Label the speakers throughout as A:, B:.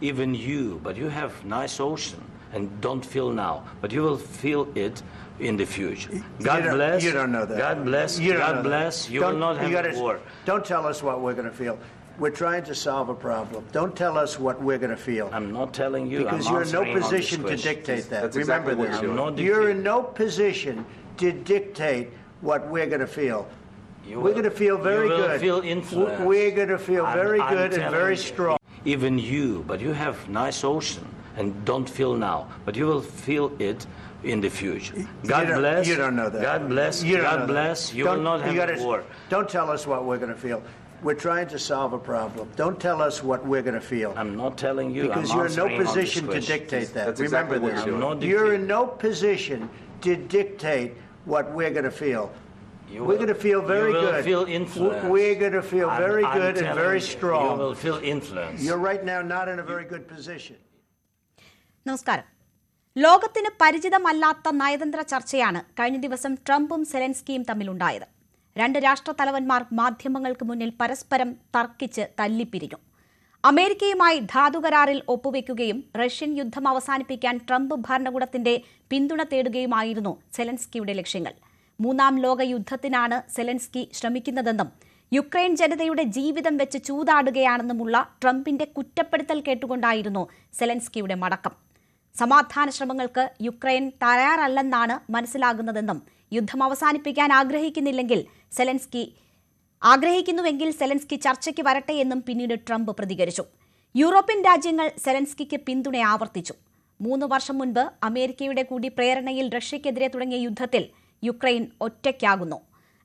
A: even you, but you have nice ocean and don't feel now, but you will feel it in the future. God bless.
B: You don't know that.
A: God bless. God bless. You will not have a war.
B: Don't tell us what we're going to feel. We're trying to solve a problem. Don't tell us what we're going to feel.
A: I'm not telling you.
B: Because you're in no position to dictate that.
C: That's
B: Remember
C: exactly
B: this. You're in no position to dictate what we're going to feel. We're going to feel very good.
A: You will feel influence.
B: We're going to feel very good and very strong.
A: Even you, but you have nice ocean and don't feel now, but you will feel it in the future. God bless.
B: You don't know that.
A: God bless. God bless. You will not have a war.
B: Don't tell us what we're going to feel. We're trying to solve a problem. Don't tell us what we're going to feel.
A: I'm not telling you.
B: Because you're in no position to dictate that.
C: That's
B: Remember
C: exactly
B: this. You're in no position to dictate what we're going to feel. We're going to feel very good.
A: You will feel influence.
B: We're going to feel very good and very strong.
A: You will feel influence.
B: You're right now not in a very good position.
D: നമസ്കാരം. ലോകത്തിന് പരിചിതമല്ലാത്ത നയതന്ത്ര ചർച്ചയാണ് കഴിഞ്ഞ ദിവസം ട്രംപും സെലൻസ്കിയും തമ്മിലുണ്ടായത്. രണ്ട് രാഷ്ട്രത്തലവന്മാർ മാധ്യമങ്ങൾക്ക് മുന്നിൽ പരസ്പരം തർക്കിച്ച് തല്ലിപ്പിരിഞ്ഞു. അമേരിക്കയുമായി ധാതുകരാറിൽ ഒപ്പുവെക്കുകയും റഷ്യൻ യുദ്ധം അവസാനിപ്പിക്കാൻ ട്രംപ് ഭരണകൂടത്തിന്റെ പിന്തുണ തേടുകയുമായിരുന്നു സെലൻസ്കിയുടെ ലക്ഷ്യങ്ങൾ. മൂന്നാം ലോക യുദ്ധത്തിനാണ് സെലൻസ്കി ശ്രമിക്കുന്നതെന്നും യുക്രൈൻ ജനതയുടെ ജീവിതം വെച്ച് ചൂതാടുകയാണെന്നുമുള്ള ട്രംപിന്റെ കുറ്റപ്പെടുത്തൽ കേട്ടുകൊണ്ടായിരുന്നു സെലൻസ്കിയുടെ മടക്കം. സമാധാന ശ്രമങ്ങൾക്ക് യുക്രൈൻ തയ്യാറല്ലെന്നാണ് മനസ്സിലാകുന്നതെന്നും യുദ്ധം അവസാനിപ്പിക്കാൻ ആഗ്രഹിക്കുന്നുവെങ്കിൽ സെലൻസ്കി ചർച്ചയ്ക്ക് വരട്ടെ എന്നും പിന്നീട് ട്രംപ് പ്രതികരിച്ചു. യൂറോപ്യൻ രാജ്യങ്ങൾ സെലൻസ്കിക്ക് പിന്തുണ ആവർത്തിച്ചു. 3 വർഷം മുൻപ് അമേരിക്കയുടെ കൂടി പ്രേരണയിൽ റഷ്യക്കെതിരെ തുടങ്ങിയ യുദ്ധത്തിൽ യുക്രൈൻ ഒറ്റയ്ക്കാകുന്നു.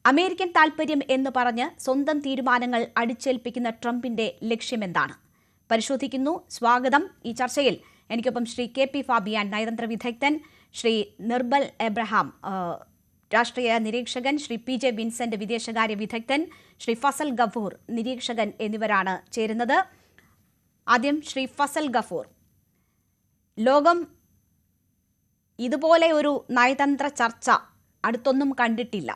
D: അമേരിക്കൻ താൽപര്യം എന്ന് പറഞ്ഞ് സ്വന്തം തീരുമാനങ്ങൾ അടിച്ചേൽപ്പിക്കുന്ന ട്രംപിന്റെ ലക്ഷ്യമെന്താണ്? പരിശോധിക്കുന്നു. സ്വാഗതം. ഈ ചർച്ചയിൽ എനിക്കൊപ്പം ശ്രീ KP ഫാബിയാൻ, നയതന്ത്ര വിദഗ്ധൻ, ശ്രീ നിർബൽ എബ്രഹാം, രാഷ്ട്രീയ നിരീക്ഷകൻ, ശ്രീ PJ വിൻസെന്റ്, വിദേശകാര്യ വിദഗ്ധൻ, ശ്രീ ഫസൽ ഗഫൂർ, നിരീക്ഷകൻ എന്നിവരാണ് ചേരുന്നത്. ആദ്യം ശ്രീ ഫസൽ ഗഫൂർ, ലോകം ഇതുപോലെ ഒരു നയതന്ത്ര ചർച്ച അടുത്തൊന്നും കണ്ടിട്ടില്ല.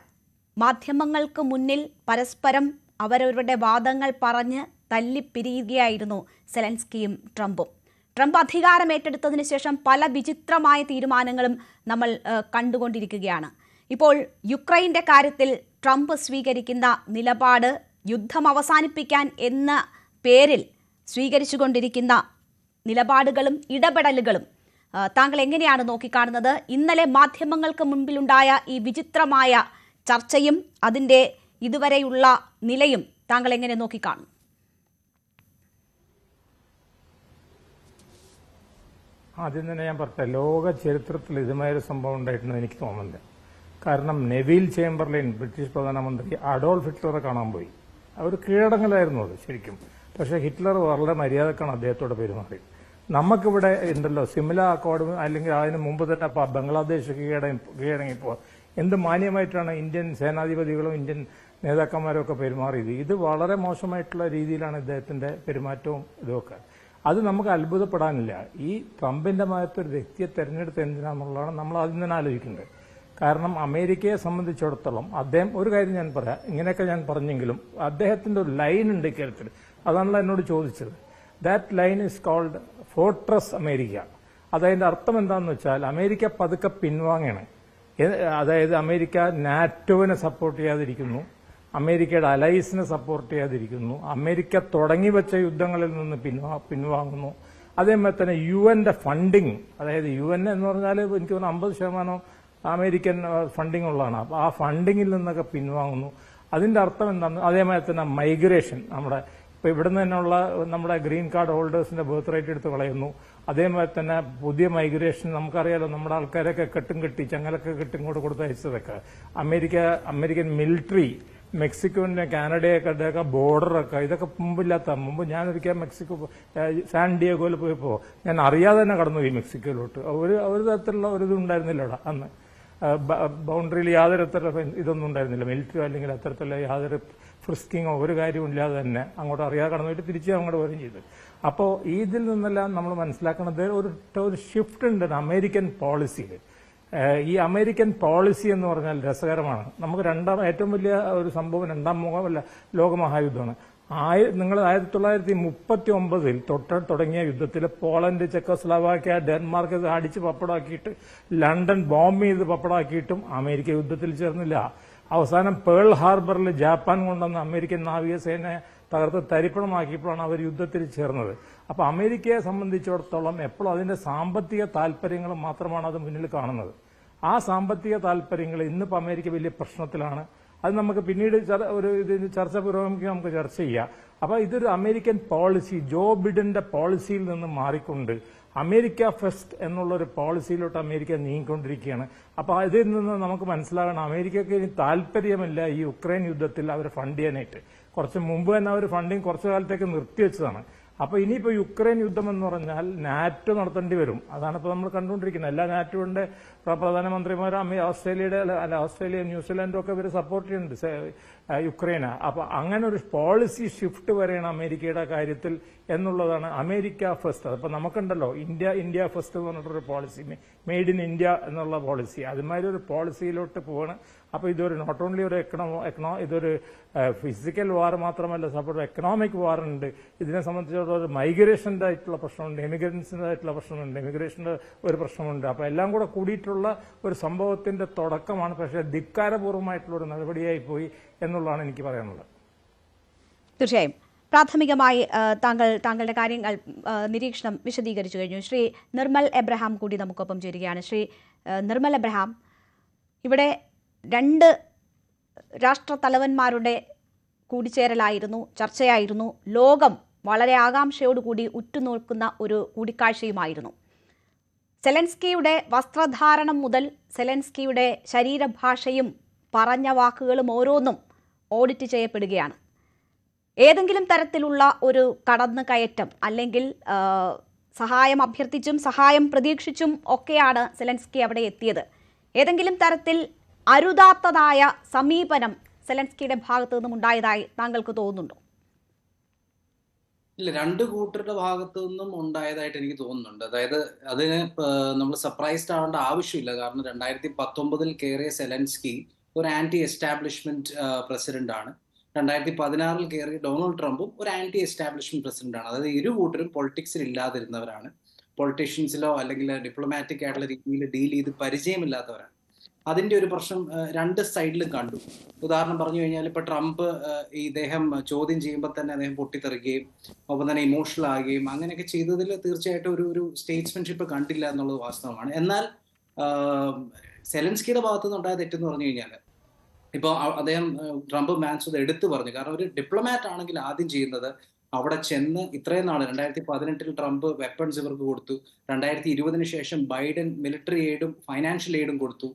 D: മാധ്യമങ്ങൾക്ക് മുന്നിൽ പരസ്പരം അവരവരുടെ വാദങ്ങൾ പറഞ്ഞ് തല്ലിപ്പിരിയുകയായിരുന്നു സെലൻസ്കിയും ട്രംപും. ട്രംപ് അധികാരം ഏറ്റെടുത്തതിന് ശേഷം പല വിചിത്രമായ തീരുമാനങ്ങളും നമ്മൾ കണ്ടുകൊണ്ടിരിക്കുകയാണ്. ഇപ്പോൾ യുക്രൈൻ്റെ കാര്യത്തിൽ ട്രംപ് സ്വീകരിക്കുന്ന നിലപാട്, യുദ്ധം അവസാനിപ്പിക്കാൻ എന്ന പേരിൽ സ്വീകരിച്ചുകൊണ്ടിരിക്കുന്ന നിലപാടുകളും ഇടപെടലുകളും താങ്കൾ എങ്ങനെയാണ് നോക്കിക്കാണുന്നത്? ഇന്നലെ മാധ്യമങ്ങൾക്ക് മുൻപിലുണ്ടായ ഈ വിചിത്രമായ ചർച്ചയും അതിൻ്റെ ഇതുവരെയുള്ള നിലയും താങ്കൾ എങ്ങനെ നോക്കിക്കാണും?
E: ആദ്യം തന്നെ ഞാൻ പറഞ്ഞ ലോക ചരിത്രത്തിൽ ഇതുമായൊരു സംഭവം ഉണ്ടായിട്ടുണ്ടെന്ന് എനിക്ക് തോന്നുന്നില്ല. കാരണം നെവിൽ ചേംബർലൈൻ, ബ്രിട്ടീഷ് പ്രധാനമന്ത്രി അഡോൾഫ് ഹിറ്റ്ലറെ കാണാൻ പോയി. അവർ കീഴടങ്ങലായിരുന്നു അത് ശരിക്കും. പക്ഷേ ഹിറ്റ്ലർ വളരെ മര്യാദക്കാണ് അദ്ദേഹത്തോട് പെരുമാറിയത്. നമുക്കിവിടെ ഉണ്ടല്ലോ സിംല അക്കോർഡ്, അല്ലെങ്കിൽ അതിന് മുമ്പ് തന്നെ ബംഗ്ലാദേശ് കീഴടങ്ങിപ്പോ എന്ത് മാന്യമായിട്ടാണ് ഇന്ത്യൻ സേനാധിപതികളും ഇന്ത്യൻ നേതാക്കന്മാരും ഒക്കെ പെരുമാറിയത്. ഇത് വളരെ മോശമായിട്ടുള്ള രീതിയിലാണ് ഇദ്ദേഹത്തിന്റെ പെരുമാറ്റവും ഇതുമൊക്കെ. അത് നമുക്ക് അത്ഭുതപ്പെടാനില്ല. ഈ ട്രംപിന്റെ മാറ്റൊരു വ്യക്തിയെ തെരഞ്ഞെടുത്ത് എന്തിനാന്നുള്ളതാണ് നമ്മൾ ആദ്യം തന്നെ ആലോചിക്കേണ്ടത്. കാരണം അമേരിക്കയെ സംബന്ധിച്ചിടത്തോളം അദ്ദേഹം, ഒരു കാര്യം ഞാൻ പറയാം, ഇങ്ങനെയൊക്കെ ഞാൻ പറഞ്ഞെങ്കിലും അദ്ദേഹത്തിന്റെ ഒരു ലൈൻ ഉണ്ട് ഇക്കാര്യത്തിൽ. അതാണല്ലോ എന്നോട് ചോദിച്ചത്. That line is called fortress America. അതതിന്റെ അർത്ഥം എന്താണെന്ന് വെച്ചാൽ അമേരിക്ക പതുക്കെ പിൻവാങ്ങണം. അതായത് അമേരിക്ക നാറ്റോവിനെ സപ്പോർട്ട് ചെയ്യാതിരിക്കുന്നു, അമേരിക്കയുടെ അലൈസിനെ സപ്പോർട്ട് ചെയ്യാതിരിക്കുന്നു, അമേരിക്ക തുടങ്ങി വെച്ച യുദ്ധങ്ങളിൽ നിന്ന് പിൻവാങ്ങുന്നു. അതേപോലെ തന്നെ UN ഫണ്ടിങ്, അതായത് UN എന്ന് പറഞ്ഞാൽ എനിക്ക് തോന്നുന്നു 50% അമേരിക്കൻ ഫണ്ടിങ് ഉള്ളതാണ്. അപ്പോൾ ആ ഫണ്ടിങ്ങിൽ നിന്നൊക്കെ പിൻവാങ്ങുന്നു. അതിന്റെ അർത്ഥം എന്താണ്? അതേമാതിരി തന്നെ മൈഗ്രേഷൻ, നമ്മുടെ ഇപ്പൊ ഇവിടുന്ന് തന്നെയുള്ള നമ്മുടെ ഗ്രീൻ കാർഡ് ഹോൾഡേഴ്സിന്റെ ബർത്ത് റേറ്റ് എടുത്ത് കളയുന്നു. അതേമാതിരി തന്നെ പുതിയ മൈഗ്രേഷൻ, നമുക്കറിയാലോ നമ്മുടെ ആൾക്കാരൊക്കെ കെട്ടും കെട്ടി ചങ്ങലൊക്കെ കെട്ടും കൂടെ കൊടുത്തയച്ചതൊക്കെ. അമേരിക്കൻ മിലിറ്ററി മെക്സിക്കോന്റെ കാനഡയൊക്കെ ബോർഡറൊക്കെ, ഇതൊക്കെ മുമ്പ് ഞാനൊരിക്കൽ മെക്സിക്കോ സാൻ ഡിയേഗോയിൽ പോയപ്പോ ഞാൻ അറിയാതെ തന്നെ കടന്നുപോയി മെക്സിക്കോയിലോട്ട്. ഒരു തരത്തിലുള്ള ഒരു ഇതുണ്ടായിരുന്നില്ല അവിടെ അന്ന്. ബൗണ്ടറിയിൽ യാതൊരു തരത്തിലുള്ള ഇതൊന്നും ഉണ്ടായിരുന്നില്ല, മിലിറ്ററി അല്ലെങ്കിൽ അത്തരത്തിലുള്ള യാതൊരു ഫ്രിസ്കിങ്ങോ ഒരു കാര്യവും ഇല്ലാതെ തന്നെ അങ്ങോട്ട് അറിയാതെ കടന്നുപോയിട്ട് തിരിച്ച് അങ്ങോട്ട് വരികയും ചെയ്തു. അപ്പോൾ ഇതിൽ നിന്നെല്ലാം നമ്മൾ മനസ്സിലാക്കുന്നത് ഒരു ഷിഫ്റ്റ് ഉണ്ട് അമേരിക്കൻ പോളിസിയിൽ. ഈ അമേരിക്കൻ പോളിസി എന്ന് പറഞ്ഞാൽ രസകരമാണ്. നമുക്ക് ഏറ്റവും വലിയ ഒരു സംഭവം രണ്ടാം ലോകമഹായുദ്ധമാണ്. നിങ്ങൾ 1939 തുടങ്ങിയ യുദ്ധത്തിൽ പോളണ്ട്, ചെക്കോസ്ലോവാക്യ, ഡെൻമാർക്ക് അടിച്ച് പപ്പടാക്കിയിട്ട് ലണ്ടൻ ബോംബ് ചെയ്ത് പപ്പടാക്കിയിട്ടും അമേരിക്ക യുദ്ധത്തിൽ ചേർന്നില്ല. അവസാനം പേൾ ഹാർബറിൽ ജാപ്പാൻ കൊണ്ടുവന്ന അമേരിക്കൻ നാവികസേന തകർത്ത് തരിപ്പണമാക്കിയപ്പോഴാണ് അവർ യുദ്ധത്തിൽ ചേർന്നത്. അപ്പൊ അമേരിക്കയെ സംബന്ധിച്ചിടത്തോളം എപ്പോഴും അതിന്റെ സാമ്പത്തിക താല്പര്യങ്ങൾ മാത്രമാണ് അത് മുന്നിൽ കാണുന്നത്. ആ സാമ്പത്തിക താല്പര്യങ്ങൾ ഇന്നിപ്പോൾ അമേരിക്ക വലിയ പ്രശ്നത്തിലാണ്. അത് നമുക്ക് പിന്നീട് ഇതിന് ചർച്ച പുരോഗമിക്കുക നമുക്ക് ചർച്ച ചെയ്യാം. അപ്പൊ ഇതൊരു അമേരിക്കൻ പോളിസി, ജോ ബിഡന്റെ പോളിസിയിൽ നിന്ന് മാറിക്കൊണ്ട് അമേരിക്ക ഫസ്റ്റ് എന്നുള്ള ഒരു പോളിസിയിലോട്ട് അമേരിക്ക നീങ്ങിക്കൊണ്ടിരിക്കുകയാണ്. അപ്പൊ അതിൽ നിന്ന് നമുക്ക് മനസ്സിലാകണം, അമേരിക്കക്ക് ഇനി താല്പര്യമില്ല ഈ യുക്രൈൻ യുദ്ധത്തിൽ അവർ ഫണ്ട് ചെയ്യാനായിട്ട്. കുറച്ച് മുമ്പ് തന്നെ അവർ ഫണ്ടിങ് കുറച്ചു കാലത്തേക്ക് നിർത്തിവെച്ചതാണ്. അപ്പൊ ഇനിയിപ്പോ യുക്രൈൻ യുദ്ധം എന്ന് പറഞ്ഞാൽ നാറ്റോ നടത്തേണ്ടി വരും. അതാണ് ഇപ്പൊ നമ്മൾ കണ്ടുകൊണ്ടിരിക്കുന്നത്. എല്ലാ നാറ്റോയുടെ പ്രധാനമന്ത്രിമാരും ഓസ്ട്രേലിയ, ന്യൂസിലാൻഡും ഒക്കെ ഇവർ സപ്പോർട്ട് ചെയ്യുന്നുണ്ട് യുക്രൈനെ. അപ്പൊ അങ്ങനെ ഒരു പോളിസി ഷിഫ്റ്റ് വരെയാണ് അമേരിക്കയുടെ കാര്യത്തിൽ എന്നുള്ളതാണ്. America first. അപ്പൊ നമുക്കുണ്ടല്ലോ ഇന്ത്യ ഫസ്റ്റ് എന്ന് പറഞ്ഞിട്ടൊരു പോളിസി, മെയ്ഡ് ഇൻ ഇന്ത്യ എന്നുള്ള പോളിസി, അതുമാതിരി ഒരു പോളിസിയിലോട്ട് പോവാണ്. അപ്പൊ ഇതൊരു നോട്ട് ഓൺലി ഒരു ഇതൊരു ഫിസിക്കൽ വാർ മാത്രമല്ല, സപ്പോർട്ട് എക്കണോമിക് വാർ ഉണ്ട്. ഇതിനെ സംബന്ധിച്ചിടത്തോളം ഒരു മൈഗ്രേഷന്റെ ആയിട്ടുള്ള പ്രശ്നമുണ്ട്, എമിഗ്രൻസിന്റെ ആയിട്ടുള്ള പ്രശ്നമുണ്ട്, എമിഗ്രേഷന്റെ ഒരു പ്രശ്നമുണ്ട്. അപ്പൊ എല്ലാം കൂടെ കൂടിയിട്ടുള്ള ഒരു സംഭവത്തിന്റെ തുടക്കമാണ്. പക്ഷേ ധിക്കാരപൂർവ്വമായിട്ടുള്ള ഒരു നടപടിയായി പോയി എന്നുള്ളതാണ് എനിക്ക് പറയാനുള്ളത്.
D: തീർച്ചയായും പ്രാഥമികമായി താങ്കളുടെ കാര്യങ്ങൾ നിരീക്ഷണം വിശദീകരിച്ചു കഴിഞ്ഞു. ശ്രീ നിർമ്മൽ എബ്രഹാം കൂടി നമുക്കൊപ്പം ചേരുകയാണ്. ശ്രീ നിർമ്മൽ എബ്രഹാം, ഇവിടെ 2 രാഷ്ട്രത്തലവന്മാരുടെ കൂടിച്ചേരലായിരുന്നു, ചർച്ചയായിരുന്നു. ലോകം വളരെ ആകാംക്ഷയോടുകൂടി ഉറ്റുനോക്കുന്ന ഒരു കൂടിക്കാഴ്ചയുമായിരുന്നു. സെലൻസ്കിയുടെ വസ്ത്രധാരണം മുതൽ സെലൻസ്കിയുടെ ശരീരഭാഷയും പറഞ്ഞ വാക്കുകളും ഓരോന്നും ഓഡിറ്റ് ചെയ്യപ്പെടുകയാണ്. ഏതെങ്കിലും തരത്തിലുള്ള ഒരു കടന്നുകയറ്റം അല്ലെങ്കിൽ സഹായം അഭ്യർത്ഥിച്ചും സഹായം പ്രതീക്ഷിച്ചും ഒക്കെയാണ് സെലൻസ്കി അവിടെ എത്തിയത്. ഏതെങ്കിലും തരത്തിൽ അരുതാത്തതായ സമീപനം സെലൻസ്കിയുടെ ഭാഗത്തു നിന്നും ഉണ്ടായതായി താങ്കൾക്ക് തോന്നുന്നുണ്ടോ?
C: ഇല്ല, 2 കൂട്ടരുടെ ഭാഗത്തു നിന്നും ഉണ്ടായതായിട്ട് എനിക്ക് തോന്നുന്നുണ്ട്. അതായത് അതിന് നമ്മൾ സർപ്രൈസ്ഡ് ആവേണ്ട ആവശ്യമില്ല. കാരണം 2019 കയറിയ സെലൻസ്കി ഒരു ആന്റി എസ്റ്റാബ്ലിഷ്മെന്റ് പ്രസിഡന്റ് ആണ്. 2016 കയറിയ ഡൊണാൾഡ് ട്രംപും ഒരു ആന്റി എസ്റ്റാബ്ലിഷ്മെന്റ് പ്രസിഡന്റ് ആണ്. അതായത് ഇരു കൂട്ടരും പൊളിറ്റിക്സിൽ ഇല്ലാതിരുന്നവരാണ്. പൊളിറ്റീഷ്യൻസിലോ അല്ലെങ്കിൽ ഡിപ്ലോമാറ്റിക് ആയിട്ടുള്ള രീതിയിൽ ഡീൽ ചെയ്ത് പരിചയമില്ലാത്തവരാണ്. അതിന്റെ ഒരു പ്രശ്നം 2 സൈഡിലും കണ്ടു. ഉദാഹരണം പറഞ്ഞു കഴിഞ്ഞാൽ ഇപ്പൊ ട്രംപ് ഇദ്ദേഹം ചോദ്യം ചെയ്യുമ്പോൾ തന്നെ അദ്ദേഹം പൊട്ടിത്തെറിക്കുകയും ഒപ്പം തന്നെ ഇമോഷണൽ ആകുകയും അങ്ങനെയൊക്കെ ചെയ്തതിൽ തീർച്ചയായിട്ടും ഒരു സ്റ്റേറ്റ്സ്മാൻഷിപ്പ് കണ്ടില്ല എന്നുള്ളത് വാസ്തവമാണ്. എന്നാൽ സെലൻസ്കിയുടെ ഭാഗത്തു നിന്നുണ്ടായ തെറ്റെന്ന് പറഞ്ഞു കഴിഞ്ഞാൽ ഇപ്പോൾ അദ്ദേഹം ട്രംപ് മാൻസ് എടുത്തു പറഞ്ഞു. കാരണം ഒരു ഡിപ്ലോമാറ്റ് ആണെങ്കിൽ ആദ്യം ചെയ്യുന്നത് അവിടെ ചെന്ന് ഇത്രയും നാൾ 2018 ട്രംപ് വെപ്പൺസ് ഇവർക്ക് കൊടുത്തു. 2020 ശേഷം ബൈഡൻ മിലിറ്ററി എയ്ഡും ഫൈനാൻഷ്യൽ എയ്ഡും കൊടുത്തു.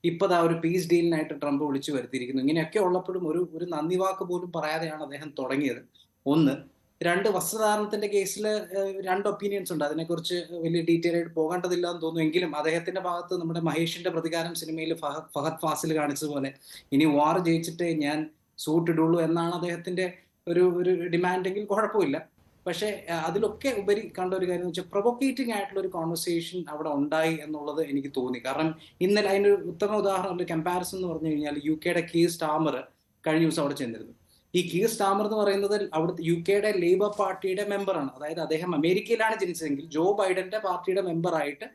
C: ഇപ്പോൾ ആ ഒരു പീസ് ഡീലിനായിട്ട് ട്രംപ് വിളിച്ചു വരുത്തിയിരിക്കുന്നു. ഇങ്ങനെയൊക്കെ ഉള്ളപ്പോഴും ഒരു നന്ദി വാക്ക് പോലും പറയാതെയാണ് അദ്ദേഹം തുടങ്ങിയത്. 1. 2, വസ്ത്രധാരണത്തിന്റെ കേസിൽ 2 ഒപ്പീനിയൻസ് ഉണ്ട്. അതിനെക്കുറിച്ച് വലിയ ഡീറ്റെയിൽ ആയിട്ട് പോകേണ്ടതില്ല എന്ന് തോന്നുന്നു. എങ്കിലും അദ്ദേഹത്തിന്റെ ഭാഗത്ത് നമ്മുടെ മഹേഷിന്റെ പ്രതികാരം സിനിമയിൽ ഫഹദ് ഫാസിൽ കാണിച്ചതുപോലെ ഇനി വാർ ജയിച്ചിട്ടേ ഞാൻ സൂട്ട് ഇടുള്ളൂ എന്നാണ് അദ്ദേഹത്തിന്റെ ഒരു ഡിമാൻഡെങ്കിൽ കുഴപ്പമില്ല. പക്ഷെ അതിലൊക്കെ ഉപരി കണ്ട ഒരു കാര്യം എന്ന് വെച്ചാൽ പ്രൊവോക്കേറ്റിംഗ് ആയിട്ടുള്ള ഒരു കോൺവെർസേഷൻ അവിടെ ഉണ്ടായി എന്നുള്ളത് എനിക്ക് തോന്നി. കാരണം ഇന്നലെ അതിനൊരു ഉത്തമ ഉദാഹരണം, ഒരു കമ്പാരിസൺ എന്ന് പറഞ്ഞു കഴിഞ്ഞാൽ UK കീർ സ്റ്റാമർ കഴിഞ്ഞ ദിവസം അവിടെ ചെന്നിരുന്നു. ഈ കീർ സ്റ്റാമർ എന്ന് പറയുന്നത് അവിടുത്തെ UK ലേബർ പാർട്ടിയുടെ മെമ്പറാണ്. അതായത് അദ്ദേഹം അമേരിക്കയിലാണ് ജനിച്ചതെങ്കിൽ ജോ ബൈഡന്റെ പാർട്ടിയുടെ മെമ്പറായിട്ട്